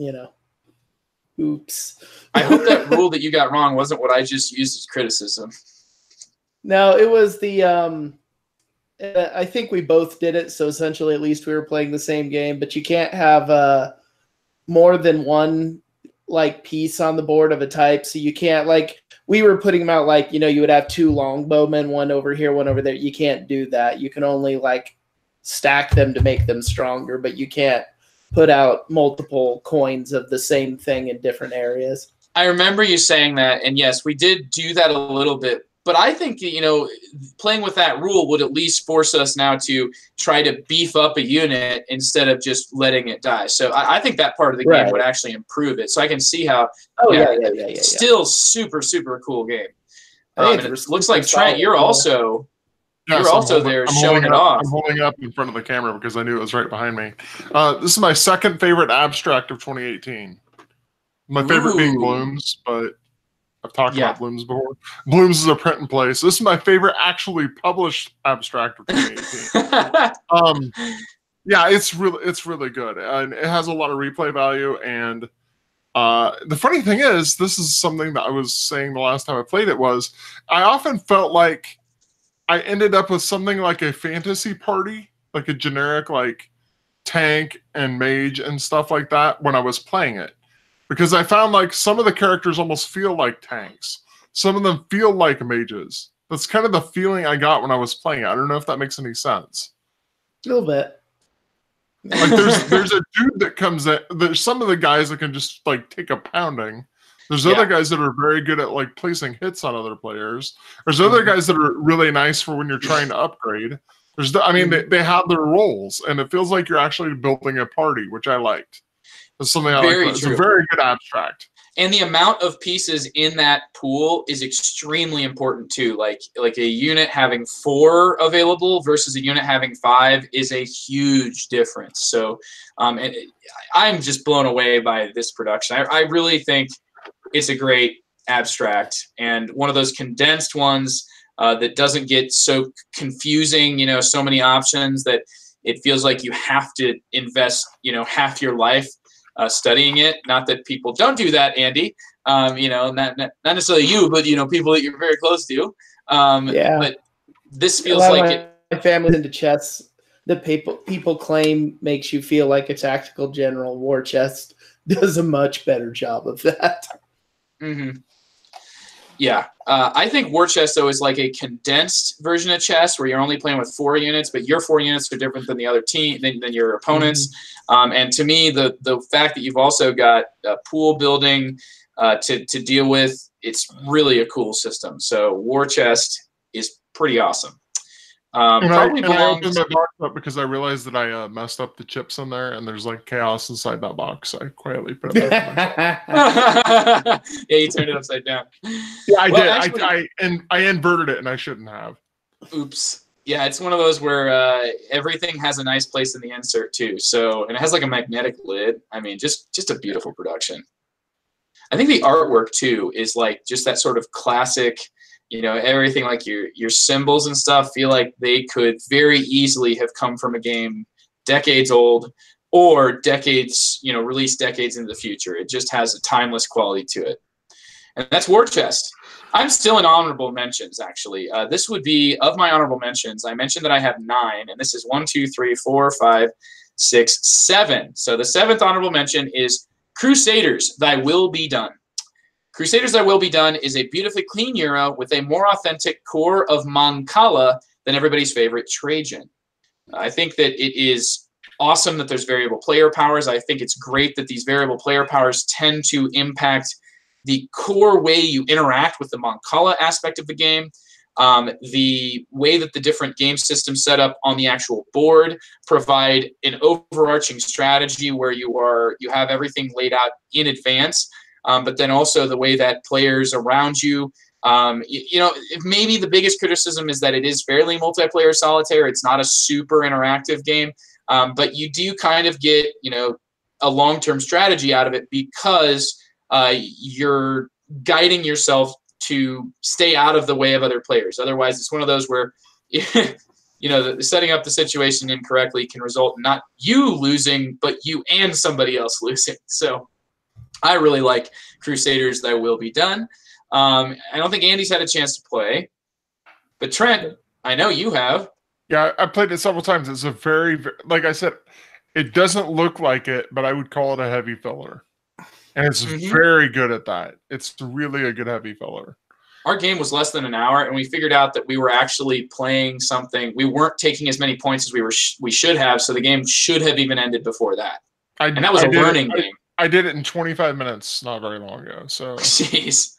oops. I hope that rule that you got wrong wasn't what I just used as criticism. No, it was the I think we both did it, so essentially at least we were playing the same game, but you can't have more than one like piece on the board of a type, so you can't like we were putting them out like, you would have two longbowmen, one over here, one over there. You can't do that. You can only like stack them to make them stronger, but you can't put out multiple coins of the same thing in different areas. I remember you saying that, and yes, we did do that a little bit. But I think, playing with that rule would at least force us now to try to beef up a unit instead of just letting it die. So I think that part of the game would actually improve it. So I can see how. Still super, super cool game. It looks like Trent, you're also there showing it off. I'm holding up in front of the camera because I knew it was right behind me. This is my second favorite abstract of 2018. My favorite being Blooms, but I've talked about Blooms before. Blooms is a print and play. So this is my favorite actually published abstract of 2018. It's really good, and it has a lot of replay value. And the funny thing is, this is something that I was saying the last time I played it was I often felt like I ended up with something like a fantasy party, like a generic like tank and mage and stuff like that when I was playing it. Because I found like some of the characters almost feel like tanks. Some of them feel like mages. That's kind of the feeling I got when I was playing it. I don't know if that makes any sense. A little bit. Like there's a dude that comes in. There's some of the guys that can just like take a pounding. There's other guys that are very good at like placing hits on other players. There's other guys that are really nice for when you're trying to upgrade. They have their roles, and it feels like you're actually building a party, which I liked. That's something I like. It's a very good abstract. And the amount of pieces in that pool is extremely important too. Like a unit having 4 available versus a unit having 5 is a huge difference. So I'm just blown away by this production. I really think it's a great abstract, and one of those condensed ones that doesn't get so confusing, so many options that it feels like you have to invest, half your life studying it. Not that people don't do that, Andy. Not necessarily you, but people that you're very close to. But this feels like my family's into chess. The people claim makes you feel like a tactical general. War Chest does a much better job of that. Mm-hmm. Yeah, I think War Chest though is like a condensed version of chess where you're only playing with 4 units, but your 4 units are different than the other team than your opponents. And to me, the fact that you've also got pool building to deal with, it's really a cool system. So War Chest is pretty awesome. I opened my box up because I realized that I messed up the chips in there, and there's like chaos inside that box. So I quietly put it back. Yeah, you turned it upside down. Yeah, I did. Actually, I inverted it, and I shouldn't have. Oops. Yeah, it's one of those where everything has a nice place in the insert too. So, and it has like a magnetic lid. I mean, just a beautiful production. I think the artwork too is like just that sort of classic. Everything like your symbols and stuff feel like they could very easily have come from a game decades old or decades, released decades into the future. It just has a timeless quality to it. And that's War Chest. I'm still in honorable mentions, actually. This would be, of my honorable mentions, I mentioned that I have 9, and this is 1, 2, 3, 4, 5, 6, 7. So the 7th honorable mention is Crusaders, Thy Will Be Done. Crusaders Thy Will Be Done is a beautifully clean Euro with a more authentic core of Mancala than everybody's favorite Trajan. I think that it is awesome that there's variable player powers. I think it's great that these variable player powers tend to impact the core way you interact with the Mancala aspect of the game. The way that the different game systems set up on the actual board provide an overarching strategy where you have everything laid out in advance. But then also the way that players around you, maybe the biggest criticism is that it is fairly multiplayer solitaire. It's not a super interactive game, but you do kind of get, a long-term strategy out of it because you're guiding yourself to stay out of the way of other players. Otherwise, it's one of those where, setting up the situation incorrectly can result in not you losing, but you and somebody else losing. So I really like Crusaders Thy Will Be Done. I don't think Andy's had a chance to play, but Trent, I know you have. Yeah, I played it several times. It's a very, like I said, it doesn't look like it, but I would call it a heavy filler. And it's very good at that. It's really a good heavy filler. Our game was less than an hour, and we figured out that we were actually playing something. We weren't taking as many points as we should have, so the game should have even ended before that. And that was a learning game. I did it in 25 minutes not very long ago. So, jeez.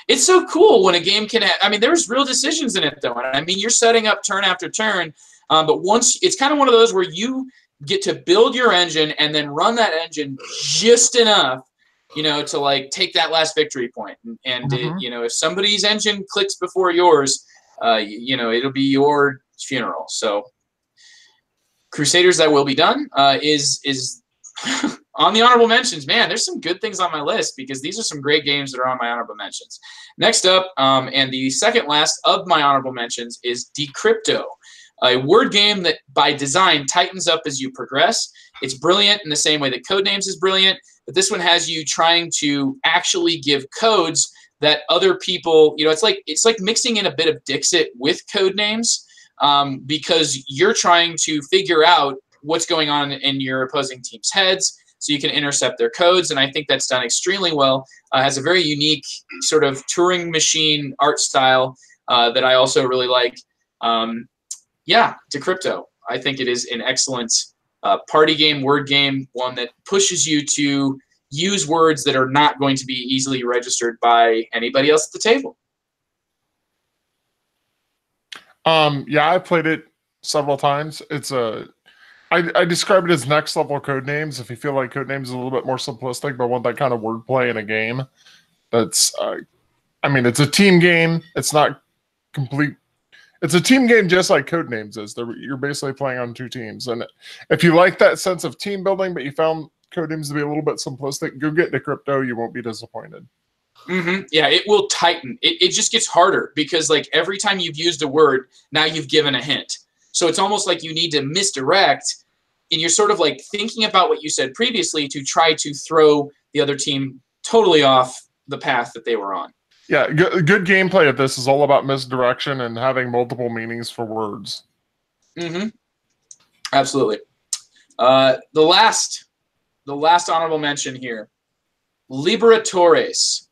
It's so cool when a game can have, I mean, there's real decisions in it, though. I mean, you're setting up turn after turn, but once it's kind of one of those where you get to build your engine and then run that engine just enough, to like take that last victory point. And if somebody's engine clicks before yours, it'll be your funeral. So Crusaders That Will Be Done is on the honorable mentions. Man, there's some good things on my list because these are some great games that are on my honorable mentions. Next up, and the second last of my honorable mentions, is Decrypto, a word game that by design tightens up as you progress. It's brilliant in the same way that Codenames is brilliant, but this one has you trying to actually give codes that other people, it's like mixing in a bit of Dixit with Codenames, because you're trying to figure out what's going on in your opposing team's heads so you can intercept their codes, and I think that's done extremely well. Has a very unique sort of Turing machine art style that I also really like. Decrypto. I think it is an excellent party game, word game, one that pushes you to use words that are not going to be easily registered by anybody else at the table. I played it several times. It's I describe it as next level Codenames. If you feel like Codenames is a little bit more simplistic, but want that kind of wordplay in a game, that's it's a team game. It's not complete. It's a team game just like Codenames is. You're basically playing on two teams. And if you like that sense of team building, but you found Codenames to be a little bit simplistic, go get Decrypto. You won't be disappointed. Yeah, it will tighten. It just gets harder because like every time you've used a word, now you've given a hint. So it's almost like you need to misdirect, and you're sort of like thinking about what you said previously to try to throw the other team totally off the path that they were on. Yeah, good gameplay of this is all about misdirection and having multiple meanings for words. Absolutely. The last honorable mention here, Liberatores,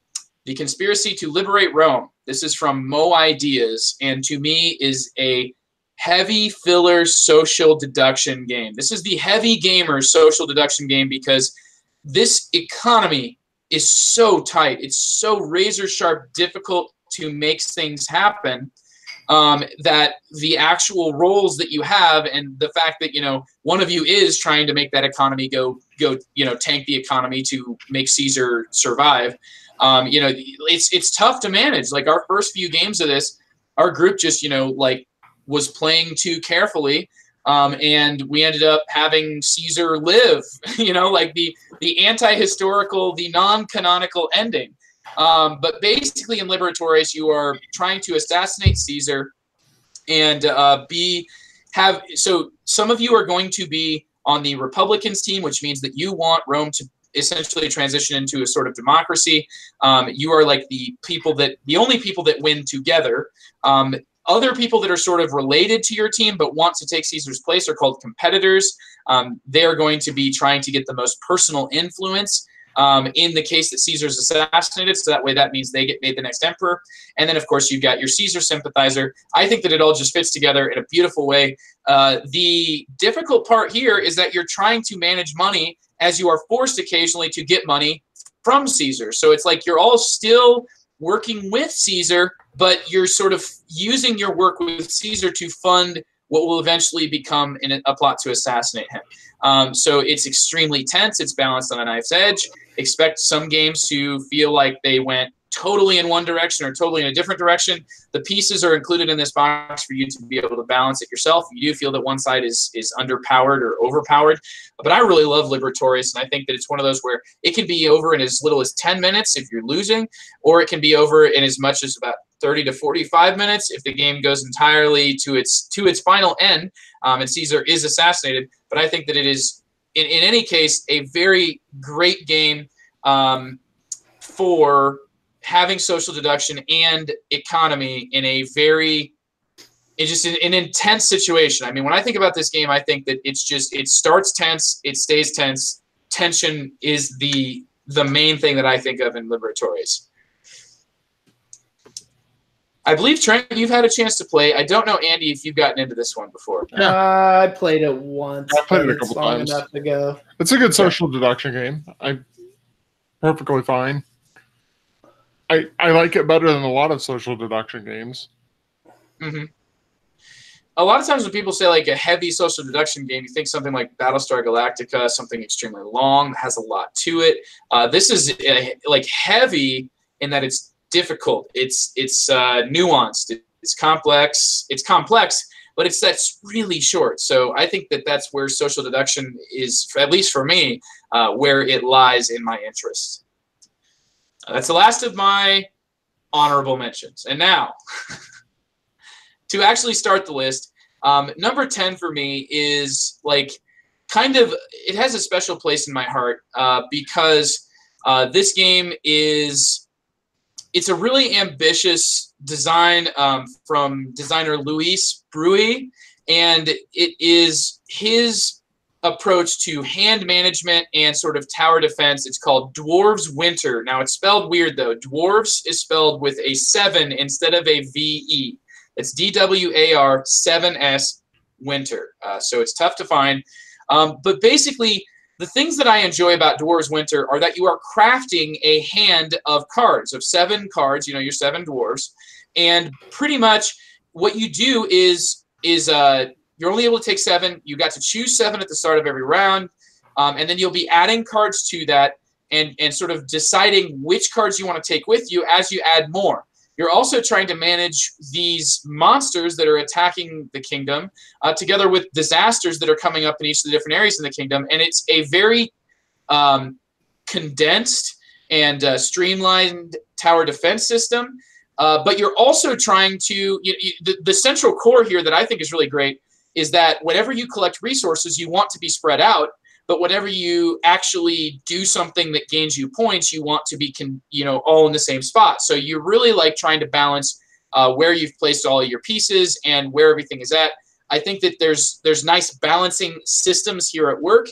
The Conspiracy to Liberate Rome. This is from Mo Ideas, and to me is a heavy filler social deduction game. This is the heavy gamer social deduction game because this economy is so tight. It's so razor sharp, difficult to make things happen, that the actual roles that you have and the fact that, one of you is trying to make that economy go, tank the economy to make Caesar survive. It's tough to manage. Like our first few games of this, our group just, was playing too carefully. And we ended up having Caesar live, like the anti-historical, the non-canonical ending. But basically in Liberatores, you are trying to assassinate Caesar and so some of you are going to be on the Republicans team, which means that you want Rome to essentially transition into a sort of democracy. You are like the only people that win together. Other people that are sort of related to your team but want to take Caesar's place are called competitors. They are going to be trying to get the most personal influence in the case that Caesar's assassinated, so that way that means they get made the next emperor. And then, of course, you've got your Caesar sympathizer. I think that it all just fits together in a beautiful way. The difficult part here is that you're trying to manage money as you are forced occasionally to get money from Caesar. So it's like you're all still working with Caesar, but you're sort of using your work with Caesar to fund what will eventually become a plot to assassinate him. So it's extremely tense. It's balanced on a knife's edge. Expect some games to feel like they went totally in one direction or totally in a different direction. The pieces are included in this box for you to be able to balance it yourself. You do feel that one side is underpowered or overpowered, but I really love Liberatorius, and I think that it's one of those where it can be over in as little as 10 minutes if you're losing, or it can be over in as much as about 30 to 45 minutes if the game goes entirely to its final end and Caesar is assassinated. But I think that it is, in any case, a very great game for having social deduction and economy in a just an intense situation. I mean, when I think about this game, I think that it starts tense, it stays tense. Tension is the main thing that I think of in Liberatorius. I believe, Trent, you've had a chance to play. I don't know, Andy, if you've gotten into this one before. I played it once. I played it a couple times. Enough to go. It's a good social deduction game. I'm perfectly fine. I like it better than a lot of social deduction games. Mm-hmm. A lot of times when people say like a heavy social deduction game, you think something like Battlestar Galactica, something extremely long, that has a lot to it. This is like heavy in that it's difficult. It's nuanced. It's complex. It's complex, but that's really short. So I think that that's where social deduction is, at least for me, where it lies in my interest. That's the last of my honorable mentions. And now, to actually start the list, number 10 for me is like it has a special place in my heart because this game it's a really ambitious design from designer Luis Bruy, and it is his approach to hand management and sort of tower defense. It's called Dwarves Winter. Now, it's spelled weird, though. Dwarves is spelled with a 7 instead of a V-E. It's D-W-A-R 7S Winter. So it's tough to find. But basically, the things that I enjoy about Dwarves Winter are that you are crafting a hand of cards, of 7 cards, your 7 dwarves. And pretty much what you do is you're only able to take 7. You got to choose 7 at the start of every round. And then you'll be adding cards to that and sort of deciding which cards you want to take with you as you add more. You're also trying to manage these monsters that are attacking the kingdom together with disasters that are coming up in each of the different areas in the kingdom. And it's a very condensed and streamlined tower defense system. But you're also trying to the central core here that I think is really great is that whenever you collect resources, you want to be spread out. But whenever you actually do something that gains you points, you want to be all in the same spot. So you're really like trying to balance where you've placed all of your pieces and where everything is at. I think that there's nice balancing systems here at work.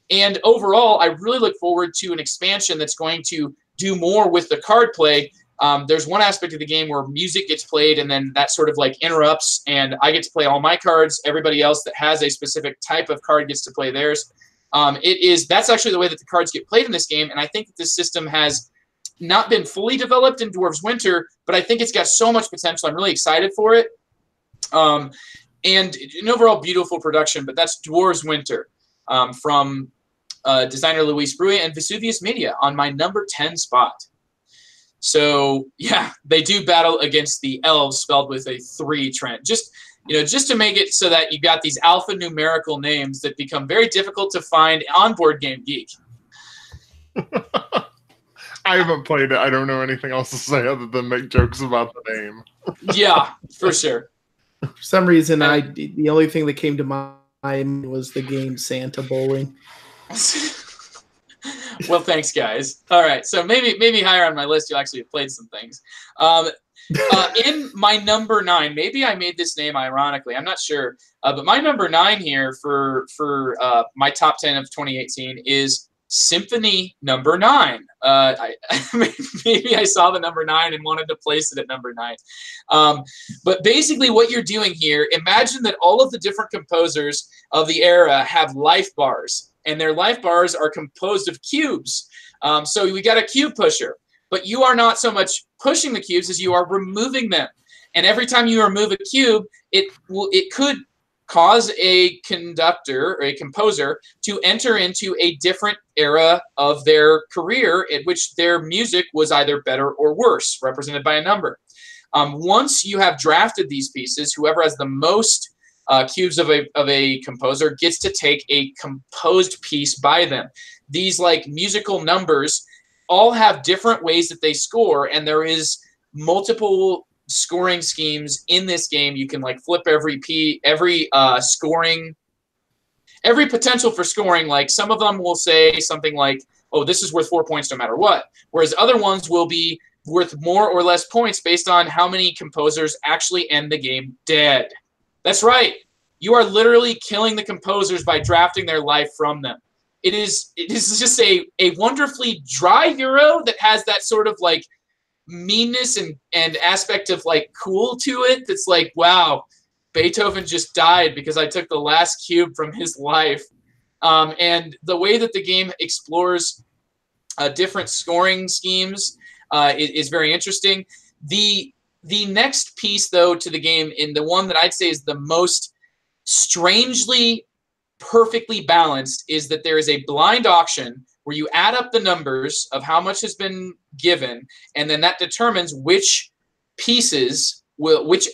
And overall, I really look forward to an expansion that's going to do more with the card play. There's one aspect of the game where music gets played and then that sort of like interrupts and I get to play all my cards. Everybody else that has a specific type of card gets to play theirs. That's actually the way that the cards get played in this game. And I think that this system has not been fully developed in Dwarves Winter, but I think it's got so much potential. I'm really excited for it. And an overall beautiful production, but that's Dwarves Winter from designer Luis Bruy and Vesuvius Media on my number 10 spot. So yeah, they do battle against the elves spelled with a 3, Trent. Just to make it so that you got these alphanumerical names that become very difficult to find on Board Game Geek. I haven't played it. I don't know anything else to say other than make jokes about the name. Yeah, for sure. For some reason, the only thing that came to mind was the game Santa Bowling. Well, thanks, guys. All right, so maybe higher on my list, you'll actually have played some things. In my number 9, maybe I made this name ironically. I'm not sure, but my number 9 here for my top 10 of 2018 is Symphony number 9. Maybe I saw the number 9 and wanted to place it at number 9. But basically, what you're doing here, imagine that all of the different composers of the era have life bars. And their life bars are composed of cubes. So we got a cube pusher. But you are not so much pushing the cubes as you are removing them. And every time you remove a cube, it could cause a conductor or a composer to enter into a different era of their career in which their music was either better or worse, represented by a number. Once you have drafted these pieces, whoever has the most cubes of a composer gets to take a composed piece by them. These like musical numbers all have different ways that they score, and there is multiple scoring schemes in this game. You can like flip every scoring, every potential for scoring. Like some of them will say something like, oh, this is worth 4 points no matter what, whereas other ones will be worth more or less points based on how many composers actually end the game dead. That's right. You are literally killing the composers by drafting their life from them. It is just a wonderfully dry Euro that has that sort of like meanness and aspect of like cool to it. That's like, wow, Beethoven just died because I took the last cube from his life. And the way that the game explores different scoring schemes is very interesting. The next piece, though, to the game, and the one that I'd say is the most strangely perfectly balanced, is that there is a blind auction where you add up the numbers of how much has been given, and then that determines which pieces which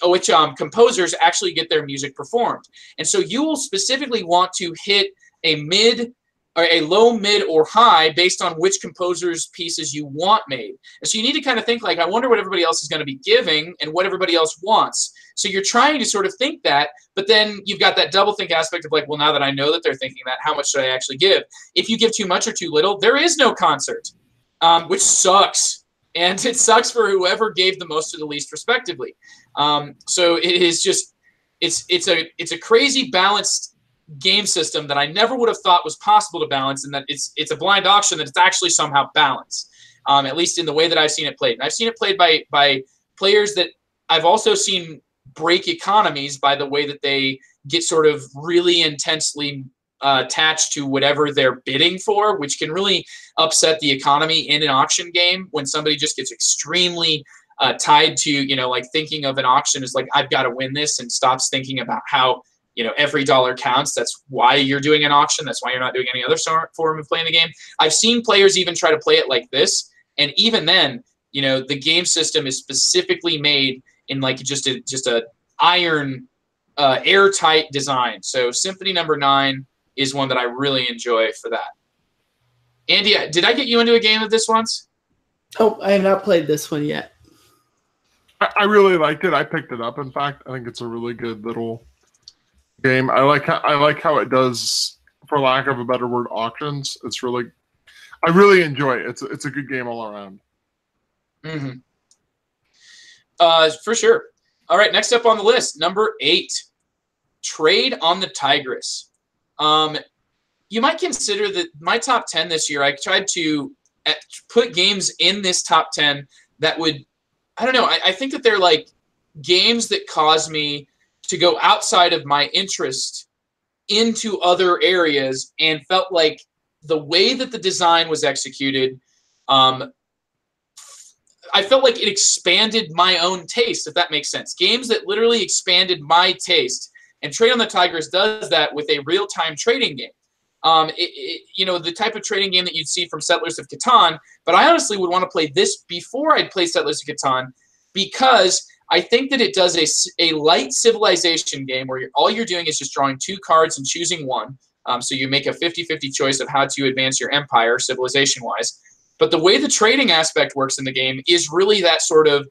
composers actually get their music performed. And so you will specifically want to hit a mid or a low, mid, or high based on which composer's pieces you want made. And so you need to kind of think like, I wonder what everybody else is going to be giving and what everybody else wants. So you're trying to sort of think that, but then you've got that double think aspect of like, well, now that I know that they're thinking that, how much should I actually give? If you give too much or too little, there is no concert, which sucks. And it sucks for whoever gave the most to the least, respectively. So it is just, it's a crazy balanced game system that I never would have thought was possible to balance, and that it's a blind auction that it's actually somehow balanced, at least in the way that I've seen it played. And I've seen it played by players that I've also seen break economies by the way that they get sort of really intensely attached to whatever they're bidding for, which can really upset the economy in an auction game when somebody just gets extremely tied to, you know, like thinking of an auction as like, I've got to win this, and stops thinking about how, you know, every dollar counts. That's why you're doing an auction. That's why you're not doing any other form of playing the game. I've seen players even try to play it like this, and even then, you know, the game system is specifically made in like just a iron airtight design. So Symphony Number 9 is one that I really enjoy for that. Andy, did I get you into a game of this once? Oh, I have not played this one yet. I really liked it. I picked it up. In fact, I think it's a really good little game. I like how it does, for lack of a better word, auctions. I really enjoy it. It's a good game all around. Mm-hmm. For sure. All right, next up on the list, number 8, Trade on the Tigris. You might consider that my top 10 this year, I tried to put games in this top 10 that would, I don't know, I think that they're like games that cause me to go outside of my interest into other areas, and felt like the way that the design was executed, I felt like it expanded my own taste, if that makes sense. Games that literally expanded my taste. And Trade on the Tigris does that with a real-time trading game. You know, the type of trading game that you'd see from Settlers of Catan, but I honestly would want to play this before I'd play Settlers of Catan, because I think that it does a light civilization game where all you're doing is just drawing 2 cards and choosing one. So you make a 50-50 choice of how to advance your empire civilization-wise. But the way the trading aspect works in the game is really that sort of,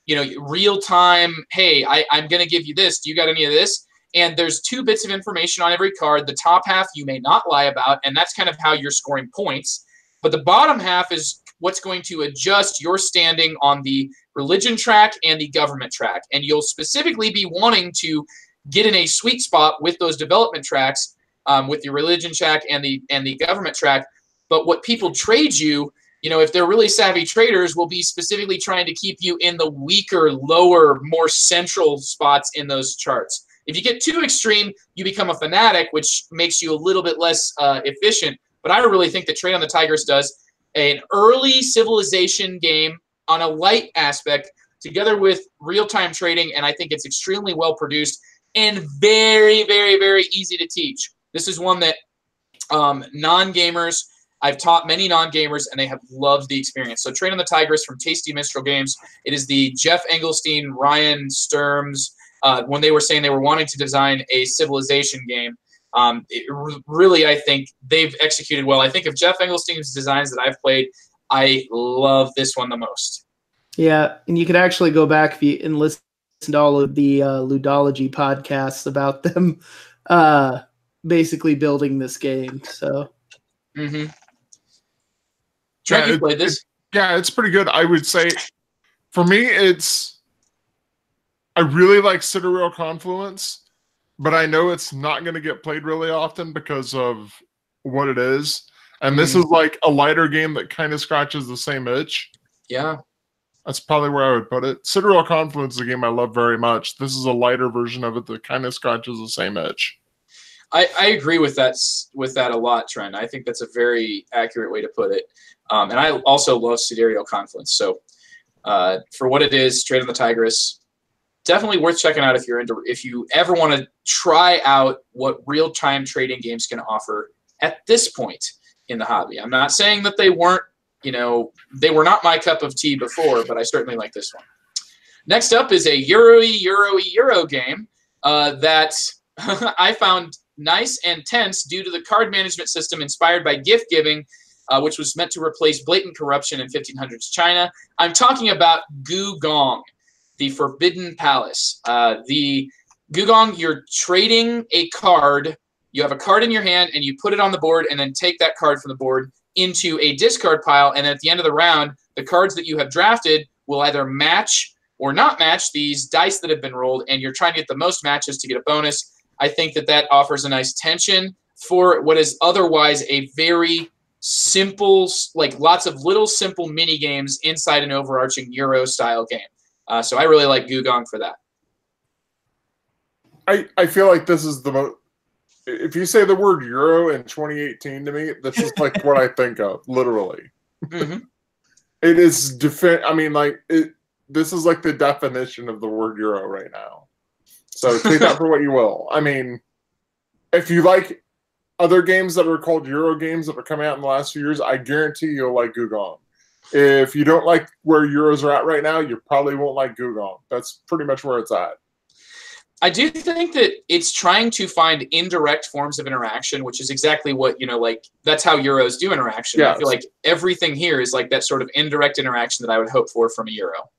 you know, real-time, hey, I'm going to give you this. Do you got any of this? And there's 2 bits of information on every card. The top half you may not lie about, and that's kind of how you're scoring points. But the bottom half is what's going to adjust your standing on the religion track and the government track. And you'll specifically be wanting to get in a sweet spot with those development tracks, with your religion track and the government track. But what people trade you, you know, if they're really savvy traders, will be specifically trying to keep you in the weaker, lower, more central spots in those charts. If you get too extreme, you become a fanatic, which makes you a little bit less efficient. But I really think that Trade on the Tigris does an early civilization game on a light aspect together with real-time trading, and I think it's extremely well produced. and very, very, very easy to teach. This is one that non-gamers, I've taught many non-gamers, and they have loved the experience. So Train on the Tigris from Tasty Minstrel Games. It is the Jeff Engelstein, Ryan Sturms, when they were saying they were wanting to design a Civilization game. Really, I think they've executed well. I think of Jeff Engelstein's designs that I've played, I love this one the most. Yeah, and you can actually go back and listen to all of the Ludology podcasts about them basically building this game. So, Trent, you played this? It's pretty good. I would say, for me, I really like Sidereal Confluence, but I know it's not going to get played really often because of what it is. And this is like a lighter game that kind of scratches the same itch. Yeah. That's probably where I would put it. Sidereal Confluence is a game I love very much. This is a lighter version of it that kind of scratches the same itch. I agree with that a lot, Trent. I think that's a very accurate way to put it. And I also love Sidereal Confluence. So for what it is, Train on the Tigris, definitely worth checking out if you ever want to try out what real-time trading games can offer at this point in the hobby. I'm not saying that they weren't, they were not my cup of tea before, but I certainly like this one. Next up is a Euro game that I found nice and tense due to the card management system inspired by gift giving, which was meant to replace blatant corruption in 1500s China. I'm talking about Gugong, the Forbidden Palace. The Gugong, you're trading a card. You have a card in your hand, and you put it on the board, and then take that card from the board into a discard pile, and at the end of the round, the cards that you have drafted will either match or not match these dice that have been rolled, and you're trying to get the most matches to get a bonus. I think that offers a nice tension for what is otherwise a very simple, like lots of little simple mini games inside an overarching Euro-style game. So I really like Gugong for that. I feel like this is the most. If you say the word Euro in 2018 to me, this is like what I think of, literally. It is this is like the definition of the word Euro right now. So take that for what you will. I mean, if you like other games that are called Euro games that are coming out in the last few years, I guarantee you'll like Gugong. If you don't like where Euros are at right now, you probably won't like Gugong. That's pretty much where it's at. I do think that it's trying to find indirect forms of interaction, which is exactly what, that's how Euros do interaction. Yes. I feel like everything here is like that sort of indirect interaction that I would hope for from a Euro.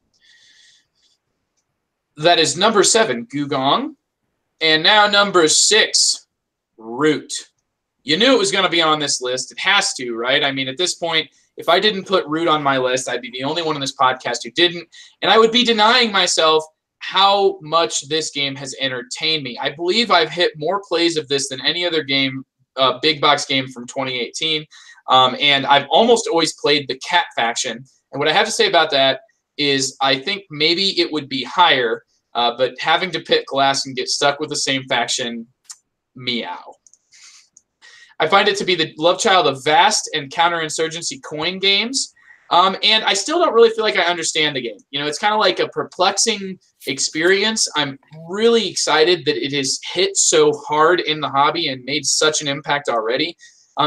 That is number 7, Gugong. And now number 6, Root. You knew it was going to be on this list. It has to, right? I mean, at this point, if I didn't put Root on my list, I'd be the only one on this podcast who didn't. And I would be denying myself how much this game has entertained me. I believe I've hit more plays of this than any other game, big box game from 2018. And I've almost always played the cat faction. And what I have to say about that is I think maybe it would be higher, but having to pit glass and get stuck with the same faction, meow. I find it to be the love child of vast and counterinsurgency coin games. And I still don't really feel like I understand the game. It's kind of like a perplexing experience. I'm really excited that it has hit so hard in the hobby and made such an impact already,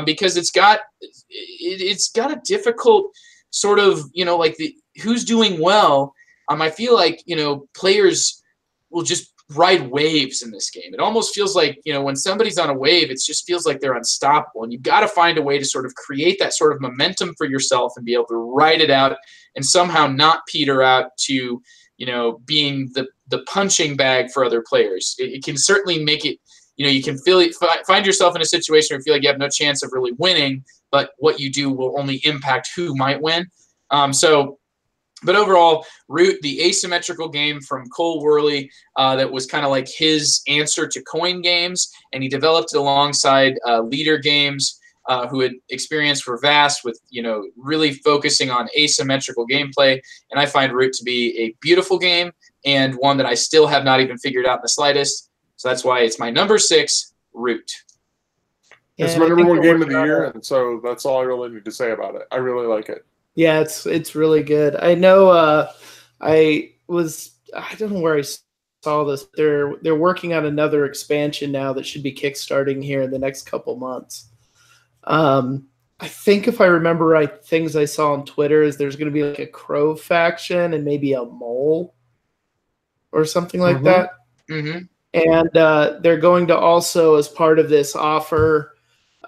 because it's got a difficult sort of, like the who's doing well. I feel like, players will just ride waves in this game. It almost feels like, when somebody's on a wave, it just feels like they're unstoppable. And you've got to find a way to sort of create that sort of momentum for yourself and be able to ride it out and somehow not peter out to, being the punching bag for other players. It can certainly make it, you can find yourself in a situation where you feel like you have no chance of really winning, but what you do will only impact who might win. But overall, Root, the asymmetrical game from Cole Worley, that was kind of like his answer to coin games, and he developed it alongside Leader Games, who had experience for Vast with, really focusing on asymmetrical gameplay. And I find Root to be a beautiful game and one that I still have not even figured out in the slightest. So that's why it's my number 6, Root. Yeah, it's my number 1 game of the year, and so that's all I really need to say about it. I really like it. Yeah, it's really good. I know I don't know where I saw this. They're working on another expansion now that should be kickstarting here in the next couple months. I think if I remember right, things I saw on Twitter is there's going to be like a crow faction and maybe a mole or something like that. Mm-hmm. And they're going to also, as part of this, offer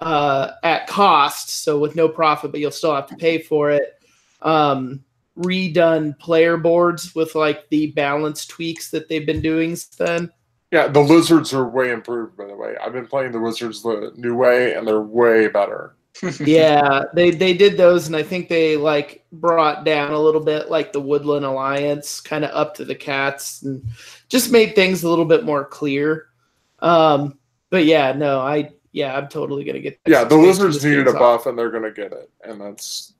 at cost, so with no profit, but you'll still have to pay for it, redone player boards with like the balance tweaks that they've been doing since then. Yeah, the lizards are way improved, by the way. I've been playing the wizards the new way, and they're way better. Yeah, they did those, and I think they like brought down a little bit like the Woodland Alliance, kind of up to the cats, and just made things a little bit more clear. But yeah, no, I'm totally gonna get that. Yeah, the lizards needed a buff, and they're gonna get it, and that's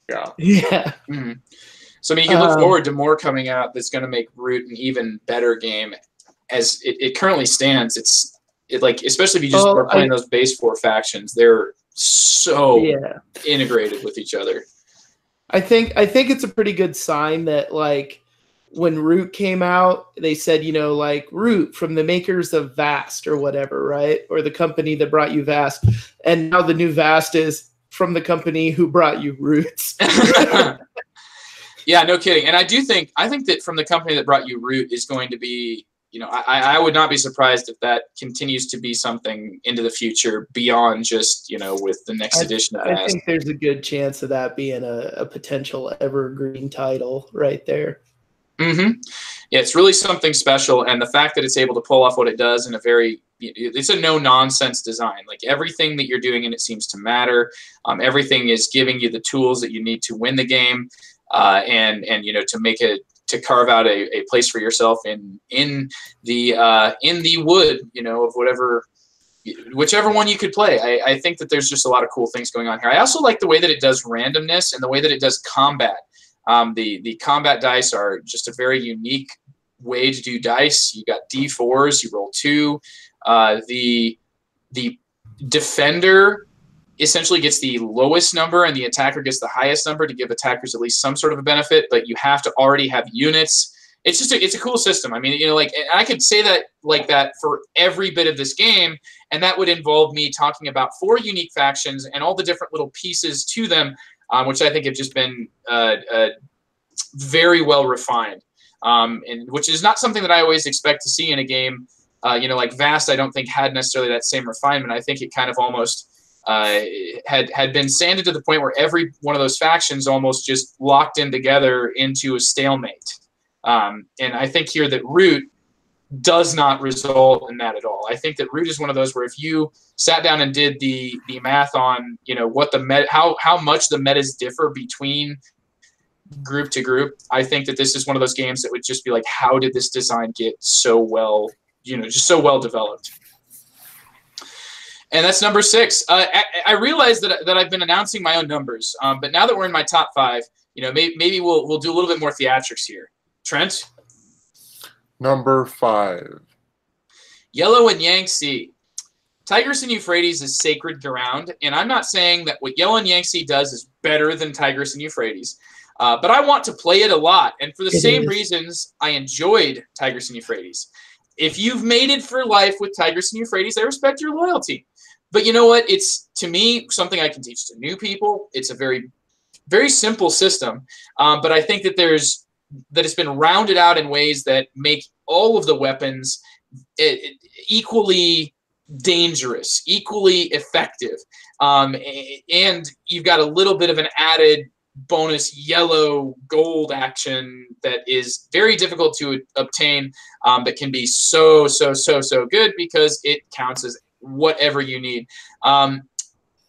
yeah. Mm-hmm. So I mean, you can look forward to more coming out that's going to make Root an even better game. As it currently stands, it like, especially if you just are playing those base 4 factions, they're so integrated with each other. I think it's a pretty good sign that like when Root came out, they said, you know, like Root from the makers of Vast or whatever, right? Or the company that brought you Vast. And now the new Vast is from the company who brought you Roots. Yeah, no kidding. And I think that from the company that brought you Root is going to be, you know, I would not be surprised if that continues to be something into the future beyond just, you know, with the next edition of Vast. I think there's a good chance of that being a potential evergreen title right there. Mm-hmm. Yeah, it's really something special, and the fact that it's able to pull off what it does in it's a no-nonsense design. Like everything that you're doing in it seems to matter. Everything is giving you the tools that you need to win the game, and you know, to carve out a place for yourself in the wood, you know, of whichever one you could play. I think that there's just a lot of cool things going on here. I also like the way that it does randomness and the way that it does combat. The combat dice are just a very unique way to do dice. You got D4s, you roll 2. The defender essentially gets the lowest number and the attacker gets the highest number to give attackers at least some sort of a benefit, but you have to already have units. It's just it's a cool system. I mean, you know, like I could say that like that for every bit of this game, and that would involve me talking about 4 unique factions and all the different little pieces to them, which I think have just been very well refined, and which is not something that I always expect to see in a game. You know, like Vast, I don't think had necessarily that same refinement. I think it kind of almost had been sanded to the point where every one of those factions almost just locked in together into a stalemate. And I think here that Root does not result in that at all. I think that Root is one of those where if you sat down and did the math on, you know, what the how much the metas differ between group to group, I think that this is one of those games that would just be like, how did this design get so well, you know, just so well developed? And that's number 6. I realize that I've been announcing my own numbers, but now that we're in my top 5, you know, maybe we'll do a little bit more theatrics here. Trent? Number 5. Yellow and Yangtze. Tigris and Euphrates is sacred ground, and I'm not saying that what Yellow and Yangtze does is better than Tigris and Euphrates, but I want to play it a lot, and for the same reasons I enjoyed Tigris and Euphrates. If you've mated for life with Tigris and Euphrates, I respect your loyalty. But you know what? It's, to me, something I can teach to new people. It's a very, very simple system, but I think that it's been rounded out in ways that make all of the weapons equally dangerous, equally effective, and you've got a little bit of an added bonus yellow gold action that is very difficult to obtain, but can be so good because it counts as whatever you need. I'm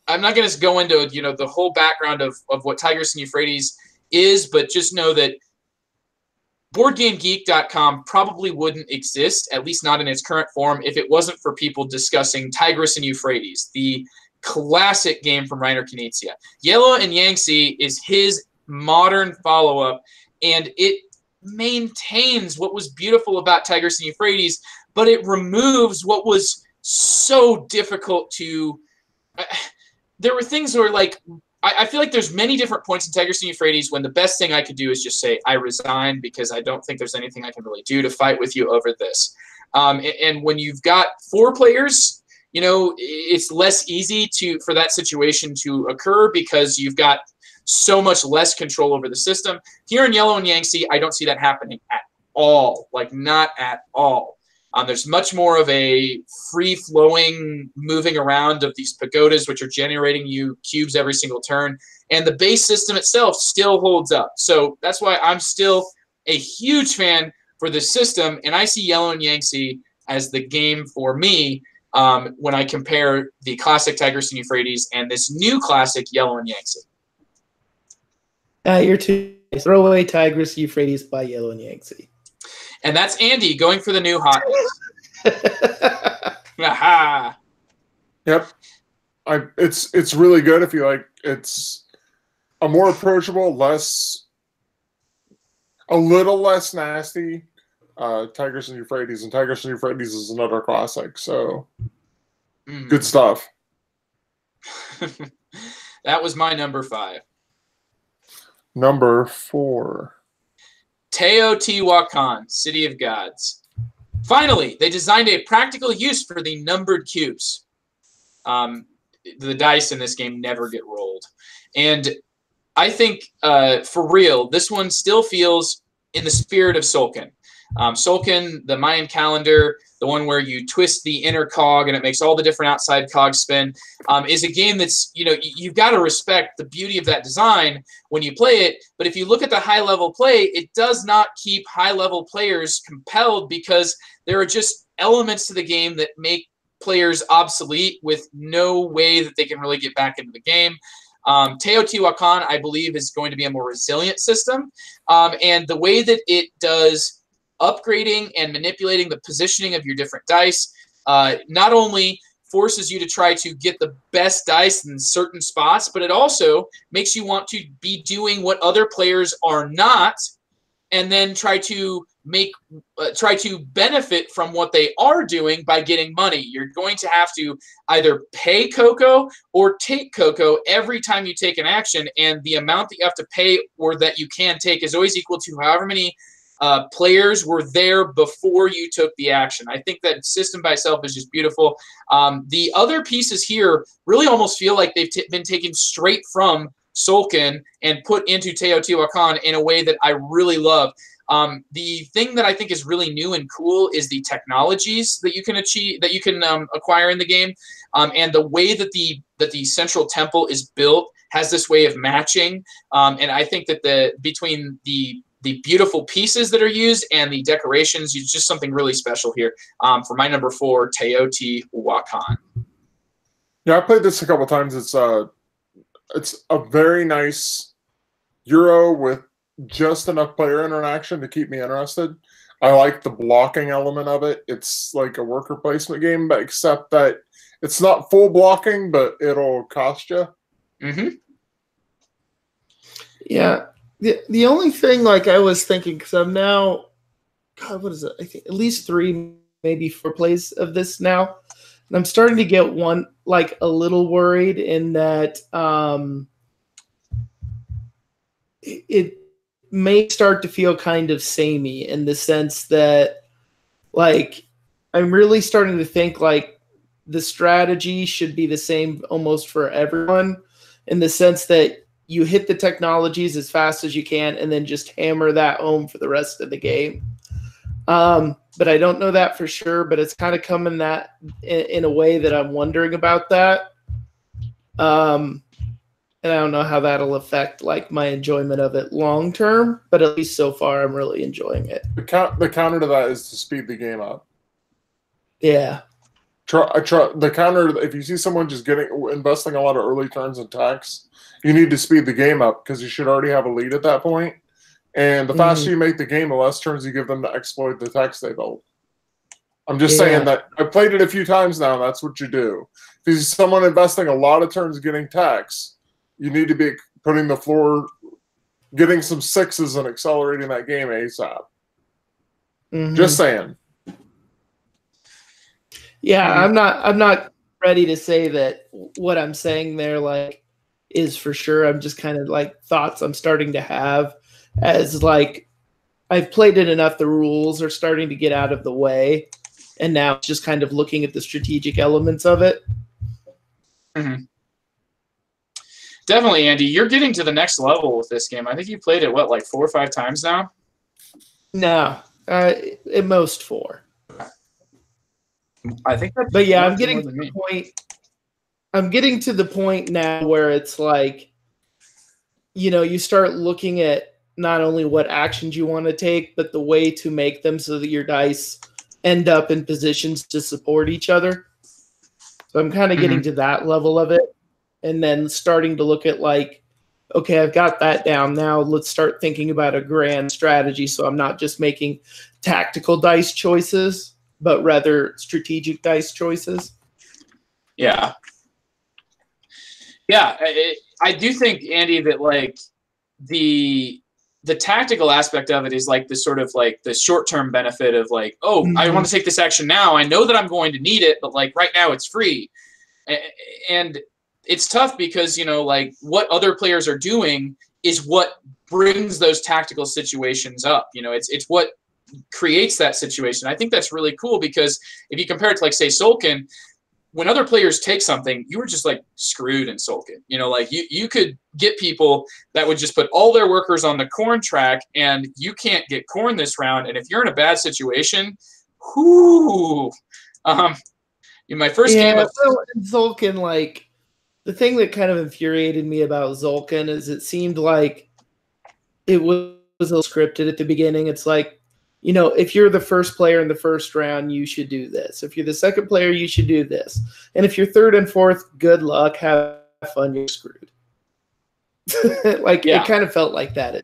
not going to go into, you know, the whole background of what Tigris and Euphrates is, but just know that BoardGameGeek.com probably wouldn't exist, at least not in its current form, if it wasn't for people discussing Tigris and Euphrates, the classic game from Reiner Knizia. Yellow and Yangtze is his modern follow-up, and it maintains what was beautiful about Tigris and Euphrates, but it removes what was so difficult to... there were things where, like, I feel like there's many different points in Tigris and Euphrates when the best thing I could do is just say I resign because I don't think there's anything I can really do to fight with you over this. And when you've got 4 players, you know, it's less easy for that situation to occur because you've got so much less control over the system. Here in Yellow and Yangtze, I don't see that happening at all, like not at all. There's much more of a free-flowing moving around of these pagodas, which are generating you cubes every single turn. And the base system itself still holds up. So that's why I'm still a huge fan for this system. And I see Yellow and Yangtze as the game for me when I compare the classic Tigris and Euphrates and this new classic Yellow and Yangtze. You're too. Throw away Tigris Euphrates by Yellow and Yangtze. And that's Andy going for the new hotness. Aha. Yep. It's really good if you like. It's a more approachable, a little less nasty Tigris and Euphrates. And Tigris and Euphrates is another classic. So good stuff. That was my number 5. Number 4. Teotihuacan, City of Gods. Finally, they designed a practical use for the numbered cubes. The dice in this game never get rolled. And I think, for real, this one still feels in the spirit of Sulcan. Sulcan, the Mayan calendar, the one where you twist the inner cog and it makes all the different outside cogs spin, is a game that's, you know, you've got to respect the beauty of that design when you play it. But if you look at the high-level play, it does not keep high-level players compelled because there are just elements to the game that make players obsolete with no way that they can really get back into the game. Teotihuacan, I believe, is going to be a more resilient system. And the way that it does upgrading and manipulating the positioning of your different dice not only forces you to try to get the best dice in certain spots, but it also makes you want to be doing what other players are not, and then try to benefit from what they are doing by getting money. You're going to have to either pay Coco or take Coco every time you take an action, and the amount that you have to pay or that you can take is always equal to however many players were there before you took the action. I think that system by itself is just beautiful. The other pieces here really almost feel like they've been taken straight from Sulcan and put into Teotihuacan in a way that I really love. The thing that I think is really new and cool is the technologies that you can acquire in the game, and the way that the central temple is built has this way of matching. And I think that between the beautiful pieces that are used and the decorations, it's just something really special here. For my number 4, Teotihuacan. Yeah, I played this a couple times. It's a very nice Euro with just enough player interaction to keep me interested. I like the blocking element of it. It's like a worker placement game, but except that it's not full blocking, but it'll cost you. Mm-hmm. Yeah. The only thing, like, I was thinking, because I'm now, God, what is it? I think at least 3, maybe 4 plays of this now. And I'm starting to get a little worried in that it may start to feel kind of samey in the sense that, like, I'm really starting to think, like, the strategy should be the same almost for everyone, in the sense that you hit the technologies as fast as you can and then just hammer that home for the rest of the game. But I don't know that for sure, but it's kind of coming that in a way that I'm wondering about that. And I don't know how that'll affect, like, my enjoyment of it long term, but at least so far I'm really enjoying it. The counter to that is to speed the game up. Yeah. The counter, if you see someone just investing a lot of early turns in tax, you need to speed the game up because you should already have a lead at that point. And the faster you make the game, the less turns you give them to exploit the tax they built. I'm just saying that I've played it a few times now, and that's what you do. If you see someone investing a lot of turns getting tax, you need to be putting the floor, getting some 6s and accelerating that game ASAP. Just saying. Yeah, I'm not ready to say that what I'm saying there, like, is for sure. I'm just kind of like thoughts I'm starting to have as like I've played it enough. The rules are starting to get out of the way, and now it's just kind of looking at the strategic elements of it. Mm-hmm. Definitely, Andy. You're getting to the next level with this game. I think you played it, what, like 4 or 5 times now? No, at most 4. I think that's but yeah, I'm getting to the point. I'm getting to the point now where it's like, you start looking at not only what actions you want to take, but the way to make them so that your dice end up in positions to support each other. So I'm kind of getting to that level of it. And then starting to look at like, okay, I've got that down. Now let's start thinking about a grand strategy. So I'm not just making tactical dice choices, but rather strategic dice choices. Yeah. Yeah. I do think, Andy, that like the tactical aspect of it is like the sort of like the short-term benefit of like, oh, I want to take this action now. I know that I'm going to need it, but like right now it's free. And it's tough because, like what other players are doing is what brings those tactical situations up. It's what creates that situation. I think that's really cool because if you compare it to like say Sulkin, when other players take something, you were just like screwed in Sulkin. Like you could get people that would just put all their workers on the corn track and you can't get corn this round. And if you're in a bad situation, my first game of Sulkin, like the thing that kind of infuriated me about Sulkin is it seemed like it was a little scripted at the beginning. It's like, if you're the first player in the first round, you should do this. If you're the second player, you should do this. And if you're third and fourth, good luck, have fun, you're screwed. It kind of felt like that.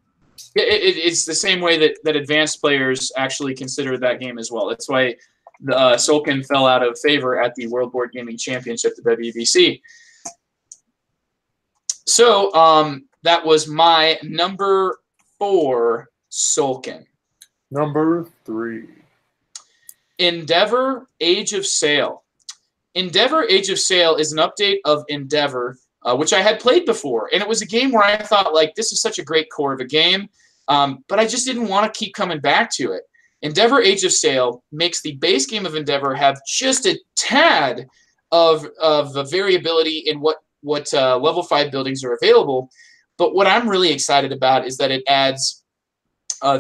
It's the same way that advanced players actually consider that game as well. That's why the Sulkin fell out of favor at the World Board Gaming Championship, the WBC. So that was my number 4, Sulkin. Number 3. Endeavor, Age of Sail. Endeavor, Age of Sail is an update of Endeavor, which I had played before. And it was a game where I thought, like, this is such a great core of a game, but I just didn't want to keep coming back to it. Endeavor, Age of Sail makes the base game of Endeavor have just a tad of variability in what level 5 buildings are available. But what I'm really excited about is that it adds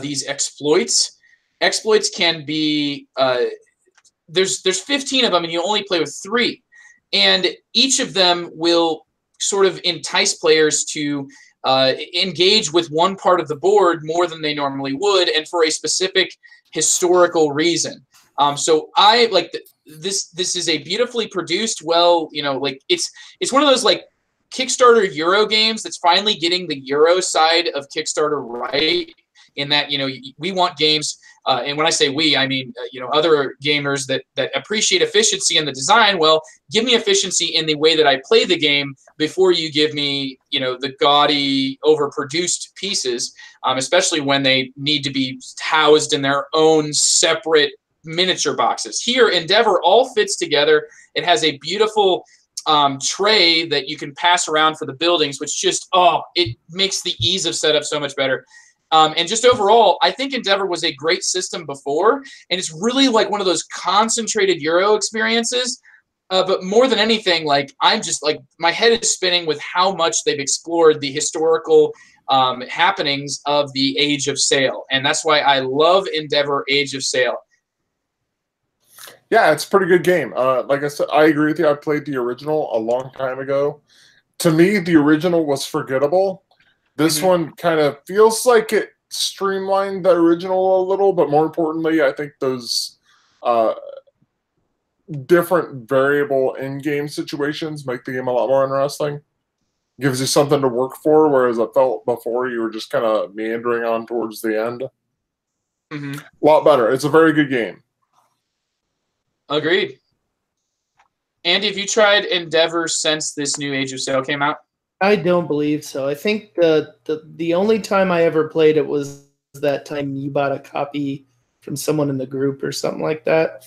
these exploits. Exploits can be there's 15 of them, and you only play with 3, and each of them will sort of entice players to engage with one part of the board more than they normally would, and for a specific historical reason. So I like this. This is a beautifully produced, it's one of those like Kickstarter Euro games that's finally getting the Euro side of Kickstarter right. In that, we want games, and when I say we, I mean, other gamers that appreciate efficiency in the design. Well, give me efficiency in the way that I play the game before you give me, the gaudy, overproduced pieces, especially when they need to be housed in their own separate miniature boxes. Here, Endeavor all fits together. It has a beautiful tray that you can pass around for the buildings, which just, it makes the ease of setup so much better. And just overall, I think Endeavor was a great system before, and it's really like one of those concentrated Euro experiences. But more than anything, like I'm just like my head is spinning with how much they've explored the historical happenings of the Age of Sail, and that's why I love Endeavor Age of Sail. Yeah, it's a pretty good game. Like I said, I agree with you. I played the original a long time ago. To me, the original was forgettable. This one kind of feels like it streamlined the original a little, but more importantly, I think those different variable in-game situations make the game a lot more interesting. Gives you something to work for, whereas I felt before you were just kind of meandering on towards the end. A lot better. It's a very good game. Agreed. Andy, have you tried Endeavor since this new Age of Sail came out? I don't believe so. I think the only time I ever played it was that time you bought a copy from someone in the group or something like that.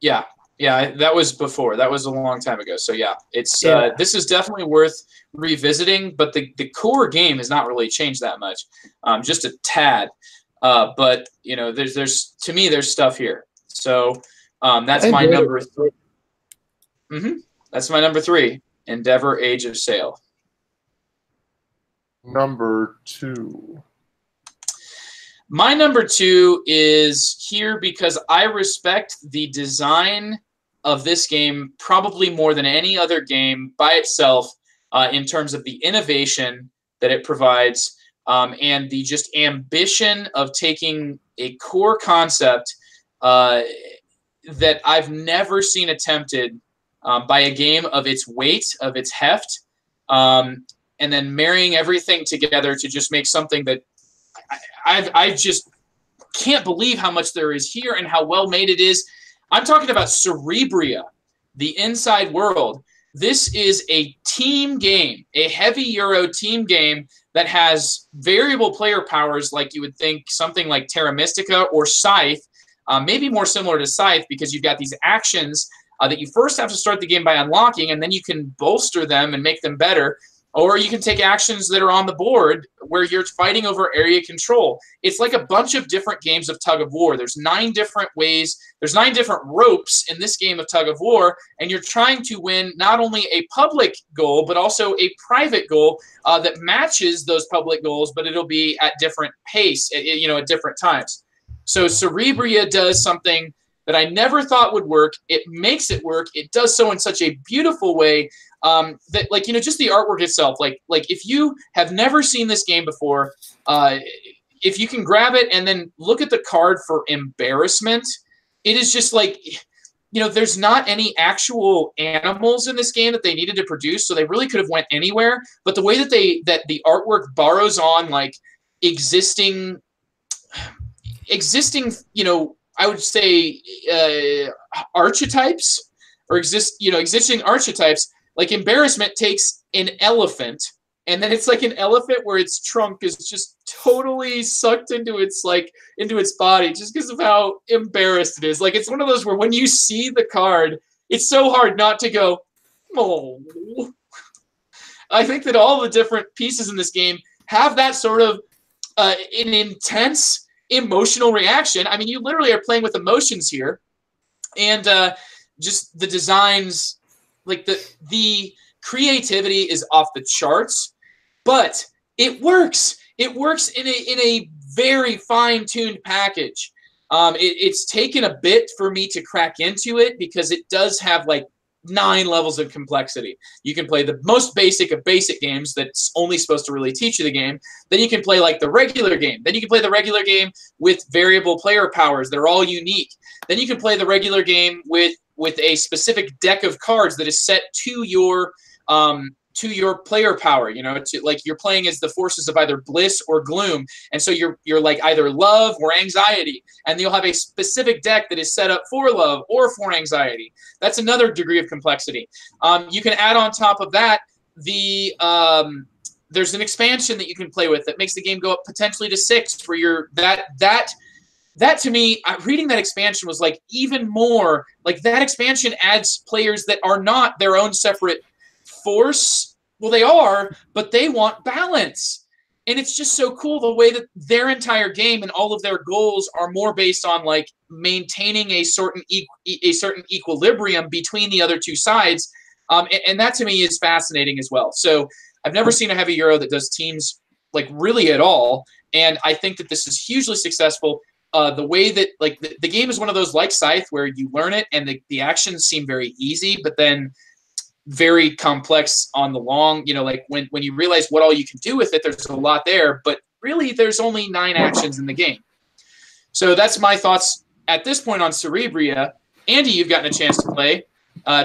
Yeah. Yeah, that was before. That was a long time ago. So yeah, it's this is definitely worth revisiting. But the core game has not really changed that much, just a tad. But you know, there's to me there's stuff here. So that's my number. That's my number 3. Endeavor: Age of Sail. Number 2. My number 2 is here because I respect the design of this game probably more than any other game by itself in terms of the innovation that it provides and the just ambition of taking a core concept that I've never seen attempted by a game of its weight, of its heft, and then marrying everything together to just make something that I just can't believe how much there is here and how well made it is. I'm talking about Cerebria, the Inside World. This is a team game, a heavy Euro team game that has variable player powers like you would think something like Terra Mystica or Scythe, maybe more similar to Scythe because you've got these actions that you first have to start the game by unlocking, and then you can bolster them and make them better. Or you can take actions that are on the board where you're fighting over area control. It's like a bunch of different games of tug of war. There's 9 different ways. There's 9 different ropes in this game of tug of war, and you're trying to win not only a public goal, but also a private goal that matches those public goals, but it'll be at different pace, at different times. So Cerebria does something that I never thought would work. It makes it work. It does so in such a beautiful way. That just the artwork itself, like if you have never seen this game before, if you can grab it and then look at the card for embarrassment, it is just like, there's not any actual animals in this game that they needed to produce, so they really could have went anywhere. But the way that the artwork borrows on like existing, I would say archetypes or existing archetypes. Like embarrassment takes an elephant, and then it's like an elephant where its trunk is just totally sucked into its body just because of how embarrassed it is. Like it's one of those where when you see the card, it's so hard not to go, oh. I think that all the different pieces in this game have that sort of an intense emotional reaction. I mean, you literally are playing with emotions here, and just the designs. Like the creativity is off the charts, but it works. It works in a very fine-tuned package. It's taken a bit for me to crack into it because it does have like 9 levels of complexity. You can play the most basic of basic games that's only supposed to really teach you the game. Then you can play like the regular game. Then you can play the regular game with variable player powers that are all unique. Then you can play the regular game with a specific deck of cards that is set to your player power. Like you're playing as the forces of either bliss or gloom, and so you're like either love or anxiety, and you'll have a specific deck that is set up for love or for anxiety. That's another degree of complexity. You can add on top of that there's an expansion that you can play with that makes the game go up potentially to 6, where you're that to me, reading that expansion was like even more, like that expansion adds players that are not their own separate force. Well, they are, but they want balance. And it's just so cool the way that their entire game and all of their goals are more based on like maintaining a certain equilibrium between the other 2 sides. And that to me is fascinating as well. So I've never seen a heavy Euro that does teams like really at all. And I think that this is hugely successful. The way that like the game is one of those like Scythe where you learn it and the actions seem very easy, but then very complex on the long, like when you realize what all you can do with it, there's a lot there, but really there's only 9 actions in the game. So that's my thoughts at this point on Cerebria. Andy, you've gotten a chance to play.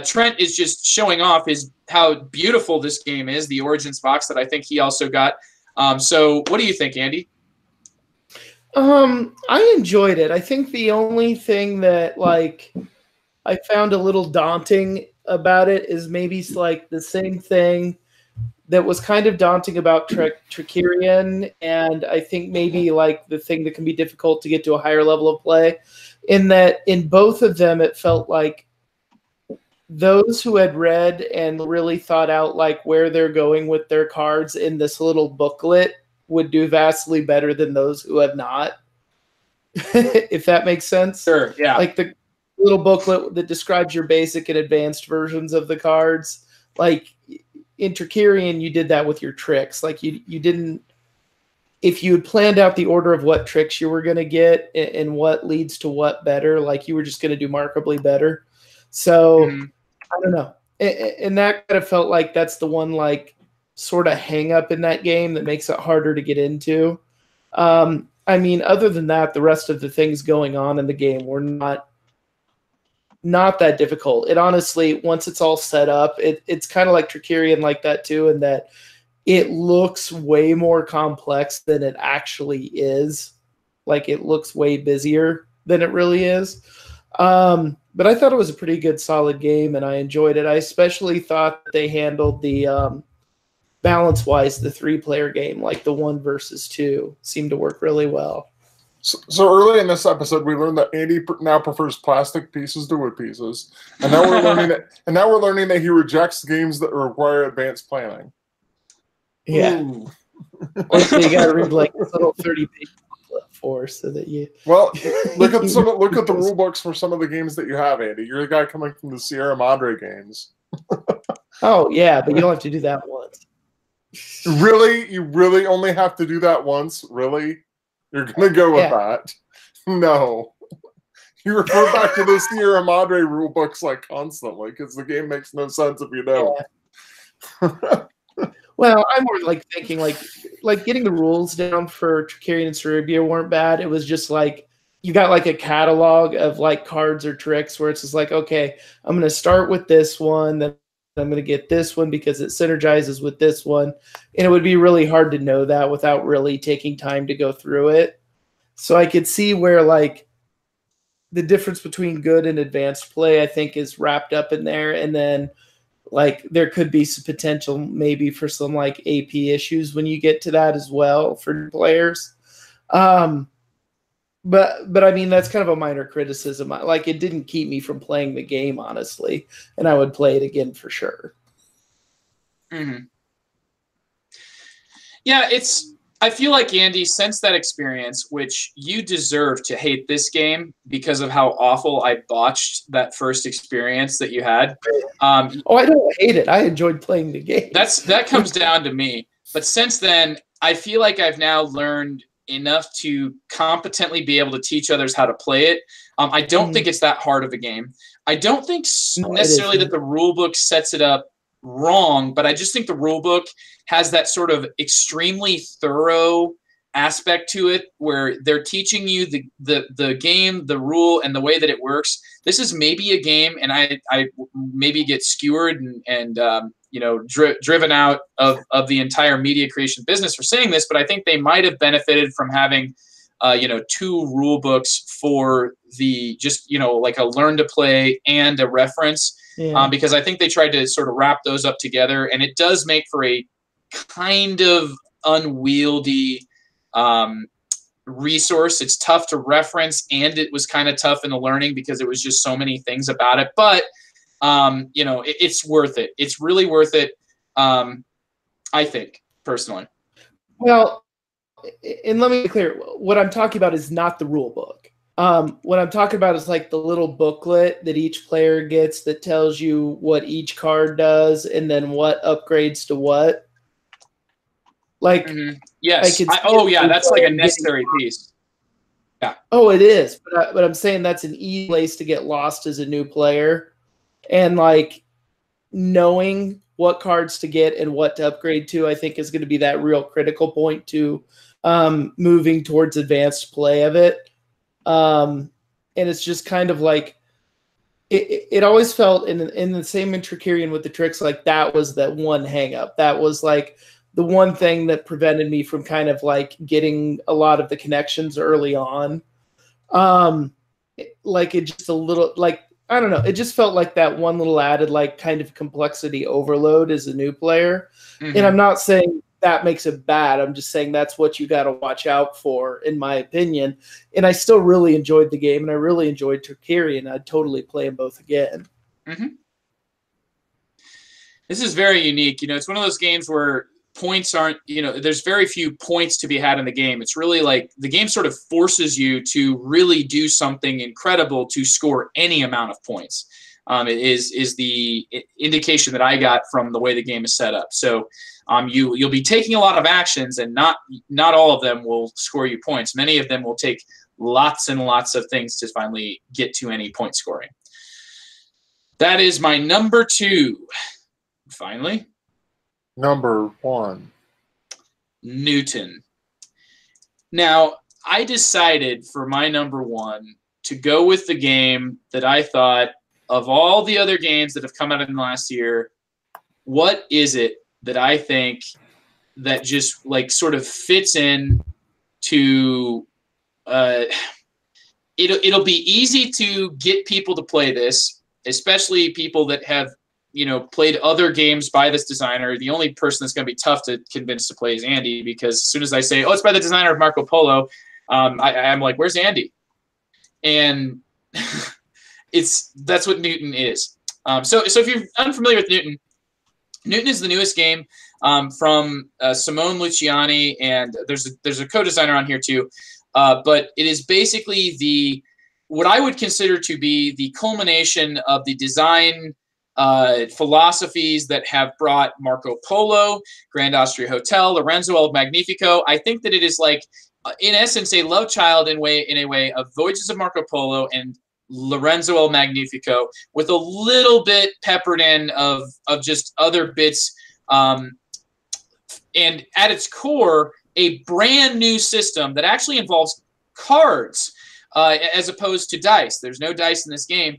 Trent is just showing off how beautiful this game is, the Origins box that I think he also got. So what do you think, Andy? I enjoyed it. I think the only thing that like I found a little daunting about it is maybe like the same thing that was kind of daunting about Tricerian, and I think maybe like the thing that can be difficult to get to a higher level of play, in that in both of them it felt like those who had read and really thought out like where they're going with their cards in this little booklet would do vastly better than those who have not. If that makes sense. Sure, yeah. Like the little booklet that describes your basic and advanced versions of the cards. Like in Tricerion, you did that with your tricks. Like you didn't, if you had planned out the order of what tricks you were going to get and what leads to what better, like you were just going to do markedly better. So I don't know. And that kind of felt like that's the one like sort of hang up in that game that makes it harder to get into. I mean, other than that, the rest of the things going on in the game were not that difficult. It honestly, once it's all set up, it's kind of like Tricerion like that too, in that it looks way more complex than it actually is. Like it looks way busier than it really is. But I thought it was a pretty good, solid game, and I enjoyed it. I especially thought that they handled the balance-wise, the 3-player game, like the 1 versus 2, seemed to work really well. So early in this episode, we learned that Andy now prefers plastic pieces to wood pieces, and now we're learning that. And now we're learning that he rejects games that require advanced planning. Yeah, so you got to read like this little 30-page booklet for so that you. Well, look at the rule books for some of the games that you have, Andy. You're the guy coming from the Sierra Madre games. Oh yeah, but you don't have to do that once. Really, you really only have to do that once. Really. You're going to go with that? No. You refer back to the Sierra Madre rule books like constantly because the game makes no sense if you don't. Yeah. Well, I'm more like thinking like getting the rules down for Tricerion and Cerebria weren't bad. It was just like you got like a catalog of like cards or tricks where it's just like, okay, I'm going to start with this one, then I'm going to get this one because it synergizes with this one. And it would be really hard to know that without really taking time to go through it. So I could see where like the difference between good and advanced play, I think, is wrapped up in there. And then like there could be some potential maybe for some like AP issues when you get to that as well for players. But I mean, that's kind of a minor criticism. Like, it didn't keep me from playing the game, honestly, and I would play it again for sure. Mm-hmm. Yeah, I feel like, Andy, since that experience, which you deserve to hate this game because of how awful I botched that first experience that you had. I don't hate it. I enjoyed playing the game. That comes down to me. But since then, I feel like I've now learned enough to competently be able to teach others how to play it. I don't think it's that hard of a game. I don't think necessarily that the rule book sets it up wrong, but I just think the rule book has that sort of extremely thorough aspect to it where they're teaching you the game, the rule, and the way that it works. This is maybe a game, and I maybe get skewered and driven out of the entire media creation business for saying this, but I think they might have benefited from having 2 rule books for the like a learn to play and a reference. Yeah. Because I think they tried to sort of wrap those up together, and it does make for a kind of unwieldy resource. It's tough to reference, and it was kind of tough in the learning because it was just so many things about it. But it's worth it. It's really worth it. I think personally. Well, and let me be clear. What I'm talking about is not the rule book. What I'm talking about is like the little booklet that each player gets that tells you what each card does and then what upgrades to what. Like, yes. That's like a necessary piece. Yeah. Oh, it is. But I'm saying that's an easy place to get lost as a new player. And like knowing what cards to get and what to upgrade to, I think is going to be that real critical point to moving towards advanced play of it. And it's just kind of like it always felt in the same in Tricerion with the tricks, like that was that one hang up. That was like the one thing that prevented me from kind of like getting a lot of the connections early on. Like it just a little like, I don't know. It just felt like that one little added like kind of complexity overload as a new player. Mm-hmm. And I'm not saying that makes it bad. I'm just saying that's what you got to watch out for, in my opinion. And I still really enjoyed the game, and I really enjoyed Tricerion. I'd totally play them both again. Mm-hmm. This is very unique. It's one of those games where points aren't, there's very few points to be had in the game. It's really like the game sort of forces you to really do something incredible to score any amount of points. It is the indication that I got from the way the game is set up. So you'll be taking a lot of actions, and not all of them will score you points. Many of them will take lots and lots of things to finally get to any point scoring. That is my number 2. Finally, number 1, Newton. Now, I decided for my number 1 to go with the game that I thought, of all the other games that have come out in the last year, what is it that I think that just like sort of fits in to it'll be easy to get people to play this, especially people that have played other games by this designer. The only person that's going to be tough to convince to play is Andy, because as soon as I say, oh, it's by the designer of Marco Polo, I'm like, where's Andy? And that's what Newton is. So if you're unfamiliar with Newton is the newest game from Simone Luciani, and there's a co-designer on here too. But it is basically what I would consider to be the culmination of the design philosophies that have brought Marco Polo, Grand Austria Hotel, Lorenzo El Magnifico. I think that it is like, in essence, a love child in a way of Voyages of Marco Polo and Lorenzo El Magnifico, with a little bit peppered in of just other bits, and at its core, a brand new system that actually involves cards as opposed to dice. There's no dice in this game.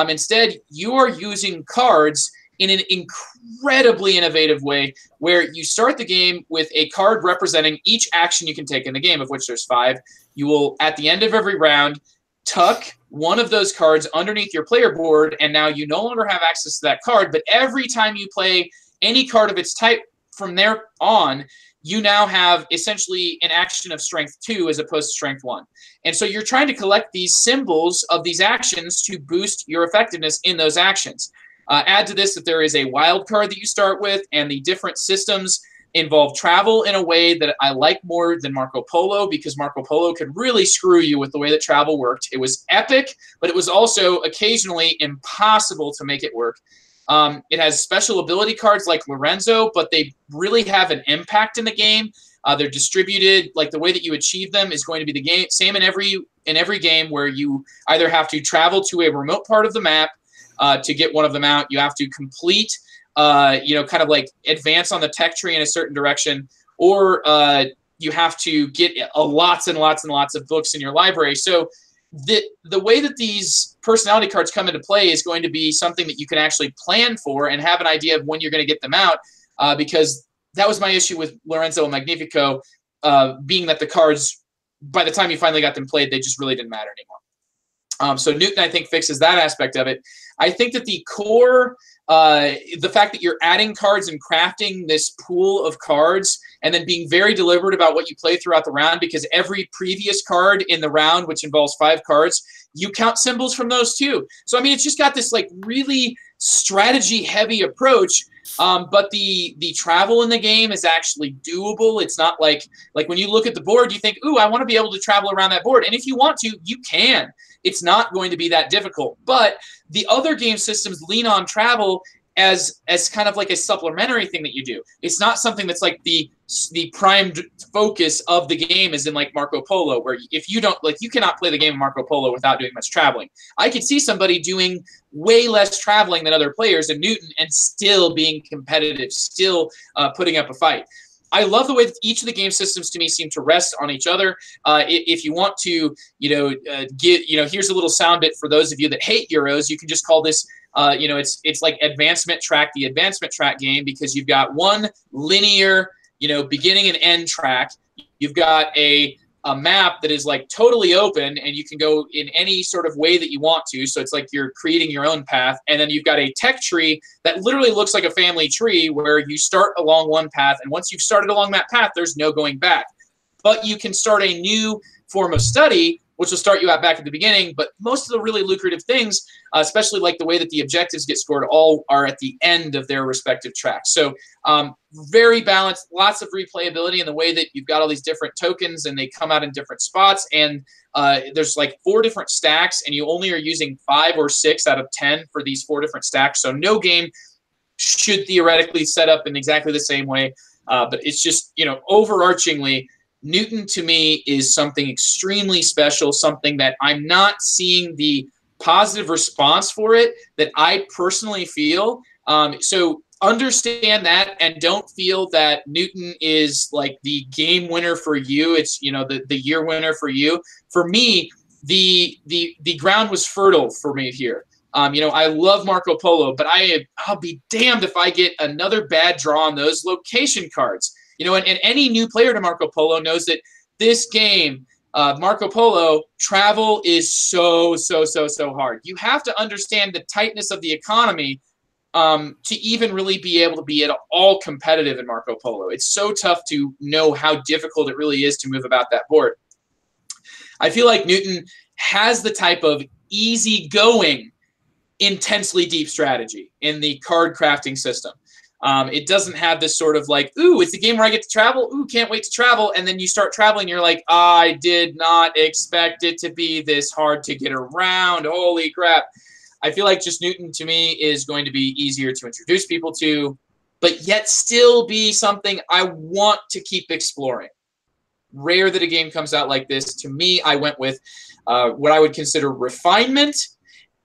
Instead, you are using cards in an incredibly innovative way, where you start the game with a card representing each action you can take in the game, of which there's 5. You will, at the end of every round, tuck one of those cards underneath your player board, and now you no longer have access to that card, but every time you play any card of its type from there on, you now have essentially an action of strength 2 as opposed to strength 1. And so you're trying to collect these symbols of these actions to boost your effectiveness in those actions. Add to this that there is a wild card that you start with, and the different systems involve travel in a way that I like more than Marco Polo, because Marco Polo could really screw you with the way that travel worked. It was epic, but it was also occasionally impossible to make it work. It has special ability cards like Lorenzo, but they really have an impact in the game. They're distributed, like the way that you achieve them is going to be the same in every game, where you either have to travel to a remote part of the map to get one of them out. You have to complete, kind of like advance on the tech tree in a certain direction, or you have to get lots and lots and lots of books in your library. So the way that these personality cards come into play is going to be something that you can actually plan for and have an idea of when you're going to get them out, because that was my issue with Lorenzo and Magnifico, being that the cards, by the time you finally got them played, they just really didn't matter anymore. So Newton, I think, fixes that aspect of it. I think that the core, the fact that you're adding cards and crafting this pool of cards, and then being very deliberate about what you play throughout the round, because every previous card in the round, which involves 5 cards, you count symbols from those too. So, I mean, it's just got this like really strategy-heavy approach, but the travel in the game is actually doable. It's not like when you look at the board, you think, ooh, I want to be able to travel around that board. And if you want to, you can. It's not going to be that difficult. But the other game systems lean on travel as kind of like a supplementary thing that you do. It's not something that's like the prime focus of the game, is in like Marco Polo, where if you don't, like, you cannot play the game of Marco Polo without doing much traveling. I could see somebody doing way less traveling than other players in Newton and still being competitive, still putting up a fight. I love the way that each of the game systems to me seem to rest on each other. If you want to, here's a little sound bit for those of you that hate Euros. You can just call this, it's like advancement track, the advancement track game, because you've got one linear, beginning and end track. You've got a map that is like totally open, and you can go in any sort of way that you want to. So it's like you're creating your own path. And then you've got a tech tree that literally looks like a family tree, where you start along one path, and once you've started along that path, there's no going back. But you can start a new form of study which will start you out back at the beginning. But most of the really lucrative things, especially like the way that the objectives get scored, all are at the end of their respective tracks. So very balanced, lots of replayability in the way that you've got all these different tokens and they come out in different spots. And there's like 4 different stacks, and you only are using 5 or 6 out of 10 for these 4 different stacks. So no game should theoretically set up in exactly the same way. But it's just, you know, overarchingly, Newton to me is something extremely special, something that I'm not seeing the positive response for it that I personally feel. So understand that, and don't feel that Newton is like the game winner for you. It's, you know, the year winner for you. For me, the ground was fertile for me here. You know, I love Marco Polo, but I'll be damned if I get another bad draw on those location cards. You know, and any new player to Marco Polo knows that this game, Marco Polo, travel is so hard. You have to understand the tightness of the economy to even really be able to be at all competitive in Marco Polo. It's so tough to know how difficult it really is to move about that board. I feel like Newton has the type of easygoing, intensely deep strategy in the card crafting system. It doesn't have this sort of like, ooh, it's a game where I get to travel. Ooh, can't wait to travel. And then you start traveling. You're like, I did not expect it to be this hard to get around. Holy crap. I feel like just Newton to me is going to be easier to introduce people to, but yet still be something I want to keep exploring. Rare that a game comes out like this. To me, I went with what I would consider refinement,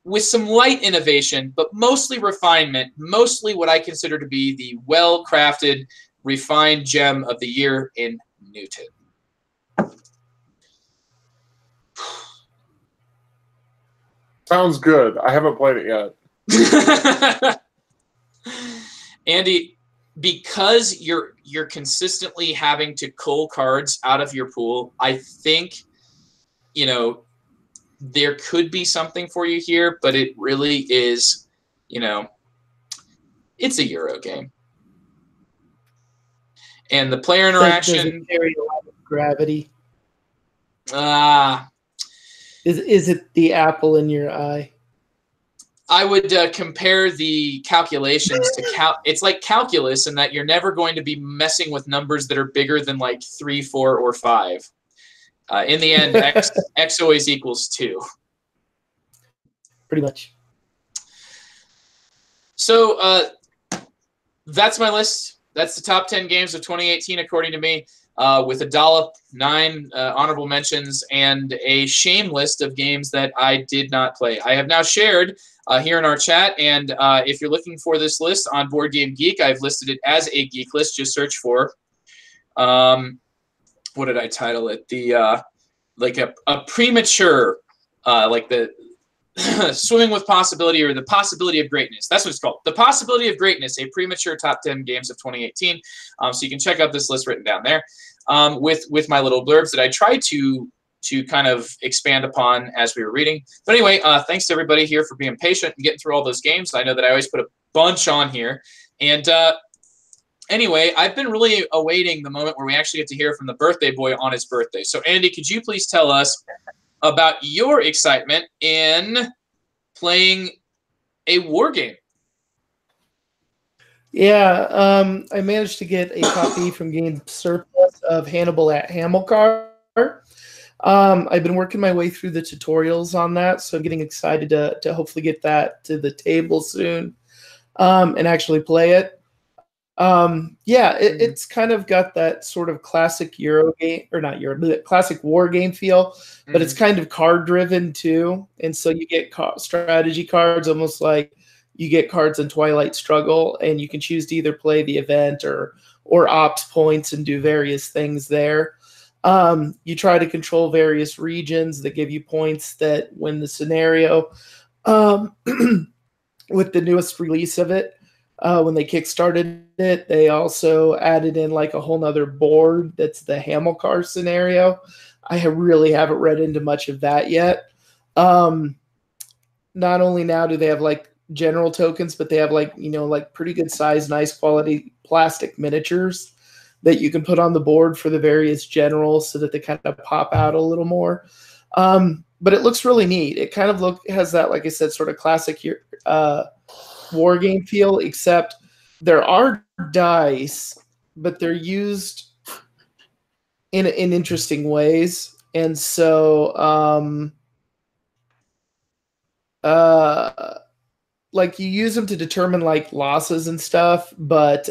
with some light innovation, but mostly refinement, mostly what I consider to be the well-crafted, refined gem of the year in Newton. Sounds good. I haven't played it yet. Andy, because you're consistently having to cull cards out of your pool, I think, you know, there could be something for you here, but it really is, you know, it's a Euro game. And the player interaction... Does it carry a lot of gravity? Is it the apple in your eye? I would compare the calculations to it's like calculus in that you're never going to be messing with numbers that are bigger than like 3, 4, or 5. In the end, x always equals 2. Pretty much. So that's my list. That's the top 10 games of 2018, according to me, with a dollop, 9 honorable mentions, and a shame list of games that I did not play. I have now shared here in our chat, and if you're looking for this list on Board Game Geek, I've listed it as a geek list. Just search for... what did I title it? The like a premature, like the swimming with possibility, or the possibility of greatness. That's what it's called. The possibility of greatness, a premature top 10 games of 2018. So you can check out this list written down there with my little blurbs that I tried to kind of expand upon as we were reading. But anyway, thanks to everybody here for being patient and getting through all those games. I know that I always put a bunch on here. And anyway, I've been really awaiting the moment where we actually get to hear from the birthday boy on his birthday. So, Andy, could you please tell us about your excitement in playing a war game? Yeah, I managed to get a copy from Game Surplus of Hannibal at Hamilcar. I've been working my way through the tutorials on that, so I'm getting excited to hopefully get that to the table soon and actually play it. It's kind of got that sort of classic Euro game, or not Euro, but classic war game feel, but it's kind of card driven too. And so you get strategy cards, almost like you get cards in Twilight Struggle, and you can choose to either play the event or ops points and do various things there. You try to control various regions that give you points that win the scenario. With the newest release of it, when they kickstarted it, they also added in like a whole nother board that's the Hamilcar scenario. I really haven't read into much of that yet. Not only now do they have like general tokens, but they have like, like pretty good size, nice quality plastic miniatures that you can put on the board for the various generals so that they kind of pop out a little more. But it looks really neat. It kind of has that, like I said, sort of classic war game feel, except there are dice, but they're used in interesting ways. And so like you use them to determine like losses and stuff, but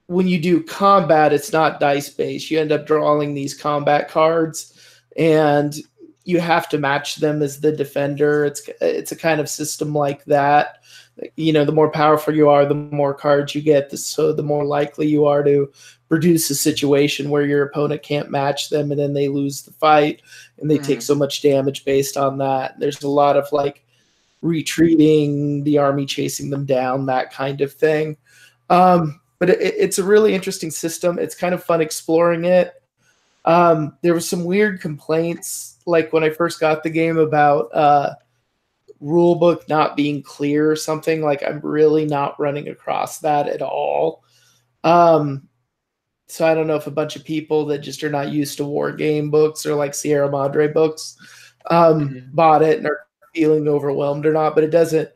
when you do combat, it's not dice based. You end up drawing these combat cards, and you have to match them as the defender. It's a kind of system like that. You know, the more powerful you are, the more cards you get. So the more likely you are to produce a situation where your opponent can't match them, and then they lose the fight, and they take so much damage based on that. There's a lot of like retreating, the army chasing them down, that kind of thing. But it's a really interesting system. It's kind of fun exploring it. There were some weird complaints, like when I first got the game, about rulebook not being clear or something. Like I'm really not running across that at all. So I don't know if a bunch of people that just are not used to war game books or like Sierra Madre books bought it and are feeling overwhelmed or not. But it doesn't.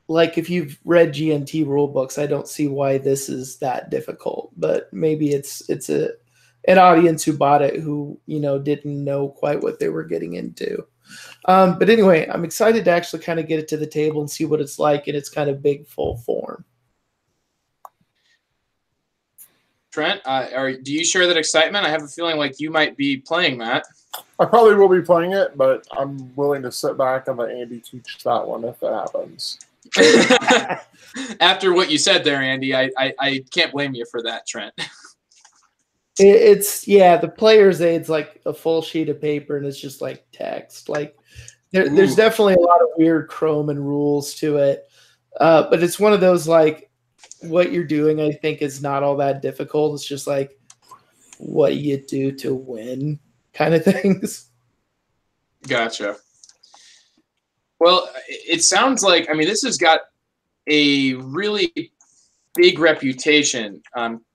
Like if you've read GNT rule books, I don't see why this is that difficult. But maybe it's an audience who bought it who, you know, didn't know quite what they were getting into. But anyway, I'm excited to actually kind of get it to the table and see what it's like in its kind of big full form. Trent, do you share that excitement? I have a feeling like you might be playing that. I probably will be playing it, but I'm willing to sit back and let Andy teach that one if it happens. After what you said there, Andy, I can't blame you for that, Trent. It's the player's aid's like a full sheet of paper, and it's just like text. Like there's definitely a lot of weird Chrome and rules to it, but it's one of those like what you're doing, I think, is not all that difficult. It's just like what you do to win kind of things. Gotcha. Well, it sounds like, I mean, this has got a really big reputation.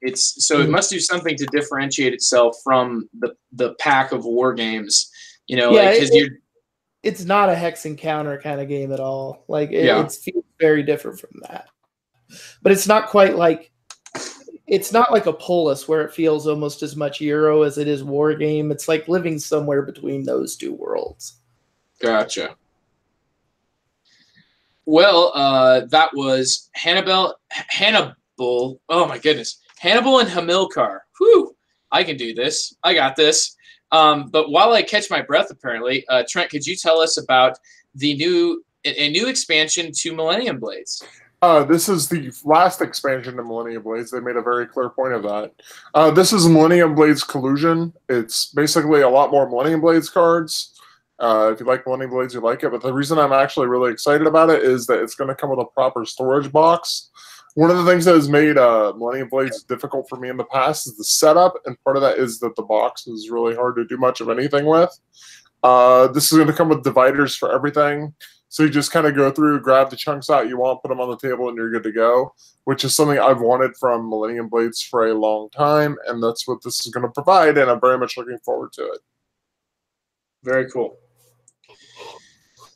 It must do something to differentiate itself from the pack of war games. You know, it's not a hex encounter kind of game at all. Like it feels very different from that. But it's not quite like a Polis where it feels almost as much Euro as it is war game. It's like living somewhere between those two worlds. Gotcha. Well, that was Hannibal. Oh my goodness, Hannibal and Hamilcar. Whew! I can do this. I got this. But while I catch my breath, apparently, Trent, could you tell us about a new expansion to Millennium Blades? This is the last expansion to Millennium Blades. They made a very clear point of that. This is Millennium Blades Collusion. It's basically a lot more Millennium Blades cards. If you like Millennium Blades, you like it. But the reason I'm actually really excited about it is that it's going to come with a proper storage box. One of the things that has made Millennium Blades difficult for me in the past is the setup, and part of that is that the box is really hard to do much of anything with. This is going to come with dividers for everything. So you just kind of go through, grab the chunks out you want, put them on the table, and you're good to go, which is something I've wanted from Millennium Blades for a long time, and that's what this is going to provide, and I'm very much looking forward to it. Very cool.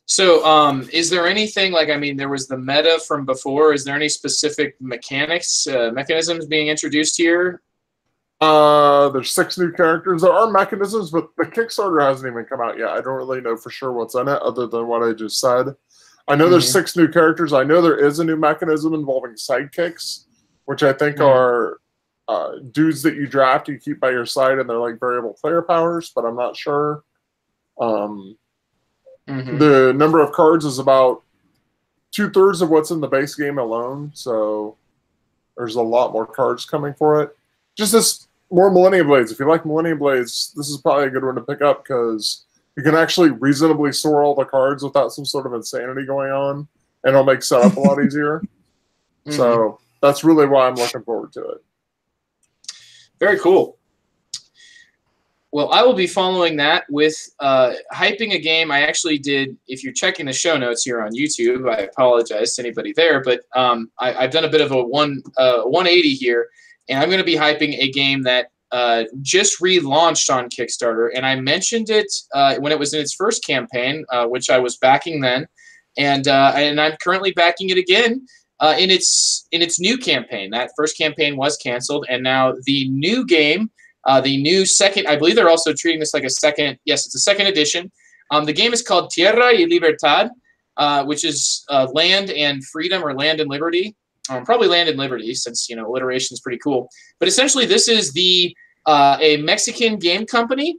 So is there anything, like, I mean, there was the meta from before. Is there any specific mechanisms being introduced here? There's 6 new characters. There are mechanisms, but the Kickstarter hasn't even come out yet. I don't really know for sure what's in it other than what I just said. I know there's 6 new characters. I know there is a new mechanism involving sidekicks, which I think are dudes that you draft, you keep by your side, and they're like variable player powers, but I'm not sure. The number of cards is about 2/3 of what's in the base game alone, so there's a lot more cards coming for it. Just this more Millennium Blades. If you like Millennium Blades, this is probably a good one to pick up because you can actually reasonably store all the cards without some sort of insanity going on, and it'll make setup a lot easier. So that's really why I'm looking forward to it. Very cool. Well, I will be following that with hyping a game. I actually did, if you're checking the show notes here on YouTube, I apologize to anybody there, but I've done a bit of a 180 here, and I'm going to be hyping a game that just relaunched on Kickstarter, and I mentioned it when it was in its first campaign, which I was backing then, and I'm currently backing it again in its new campaign. That first campaign was canceled, and now the new game, the new second, I believe they're also treating this like a second. Yes, it's a second edition. The game is called Tierra y Libertad, which is land and freedom, or land and liberty. Probably land and liberty, since alliteration is pretty cool. But essentially, this is a Mexican game company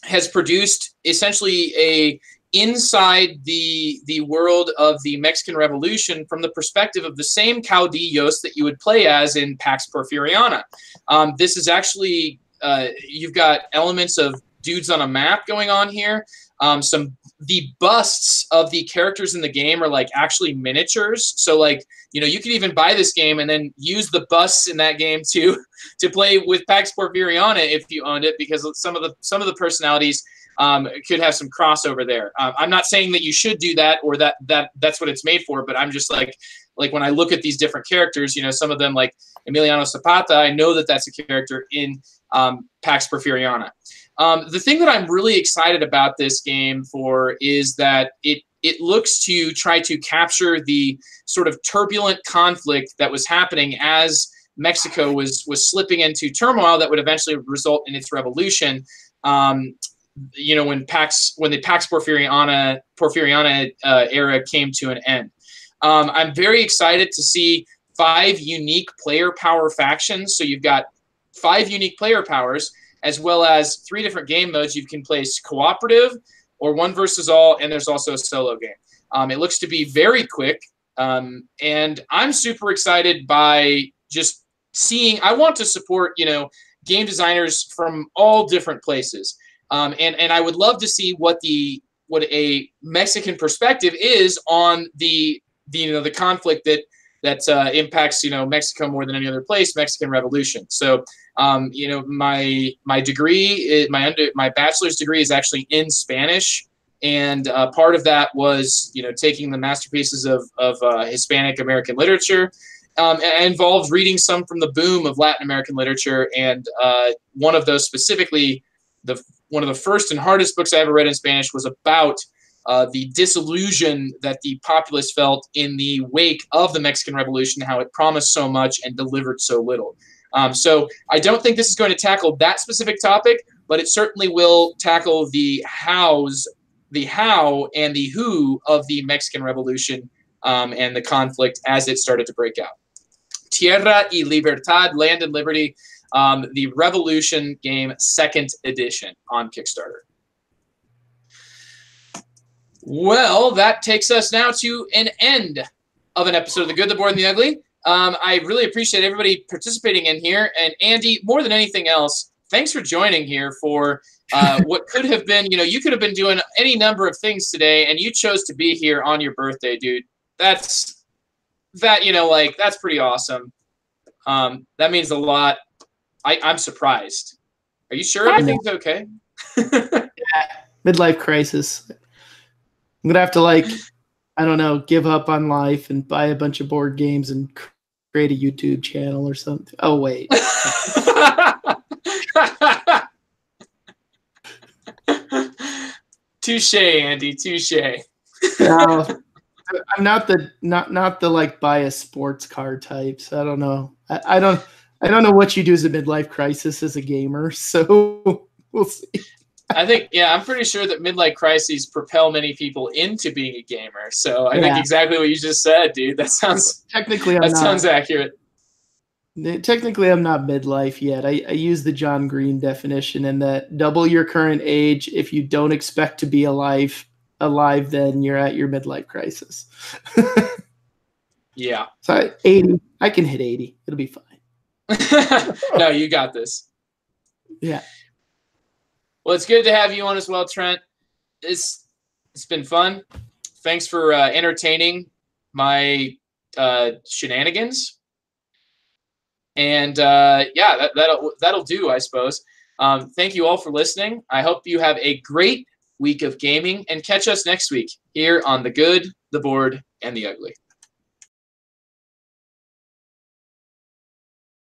has produced essentially a inside the world of the Mexican Revolution from the perspective of the same caudillos that you would play as in Pax Porfiriana. This is actually you've got elements of dudes on a map going on here. The busts of the characters in the game are like actually miniatures. So like, you could even buy this game and then use the busts in that game to play with Pax Porfiriana if you owned it, because some of the personalities could have some crossover there. I'm not saying that you should do that, or that's what it's made for, but I'm just like when I look at these different characters, some of them like Emiliano Zapata, I know that that's a character in Pax Porfiriana. The thing that I'm really excited about this game for is that it looks to try to capture the sort of turbulent conflict that was happening as Mexico was slipping into turmoil that would eventually result in its revolution. When the Pax Porfiriana era came to an end. I'm very excited to see 5 unique player power factions. So you've got 5 unique player powers, as well as 3 different game modes. You can play cooperative or 1 versus all, and there's also a solo game. It looks to be very quick, and I'm super excited by just seeing. I want to support game designers from all different places, and I would love to see what a Mexican perspective is on the conflict that impacts Mexico more than any other place, Mexican Revolution. So my degree, my bachelor's degree is actually in Spanish, and part of that was taking the masterpieces of Hispanic American literature. Involved reading some from the boom of Latin American literature, and one of those specifically, one of the first and hardest books I ever read in Spanish was about the disillusion that the populace felt in the wake of the Mexican Revolution, how it promised so much and delivered so little. So I don't think this is going to tackle that specific topic, but it certainly will tackle the how and the who of the Mexican Revolution and the conflict as it started to break out. Tierra y Libertad, Land and Liberty, the Revolution game 2nd edition on Kickstarter. Well, that takes us now to an end of an episode of The Good, the Bored, and the Ugly. I really appreciate everybody participating in here. And Andy, more than anything else, thanks for joining here for what could have been, you could have been doing any number of things today, and you chose to be here on your birthday, dude. That's pretty awesome. That means a lot. I'm surprised. Are you sure everything's okay? Yeah, midlife crisis. I'm going to have to, give up on life and buy a bunch of board games and create a YouTube channel or something. Oh, wait. Touche, Andy, touche. No, I'm not the buy a sports car types. I don't know. I don't know what you do as a midlife crisis as a gamer, so we'll see. I think, I'm pretty sure that midlife crises propel many people into being a gamer. So I think exactly what you just said, dude. That sounds sounds accurate. Technically, I'm not midlife yet. I use the John Green definition in that double your current age. If you don't expect to be alive, then you're at your midlife crisis. Yeah. So 80, I can hit 80. It'll be fine. No, you got this. Yeah. Well, it's good to have you on as well, Trent. It's been fun. Thanks for entertaining my shenanigans. And that'll do, I suppose. Thank you all for listening. I hope you have a great week of gaming, and catch us next week here on The Good, the Bored, and the Ugly.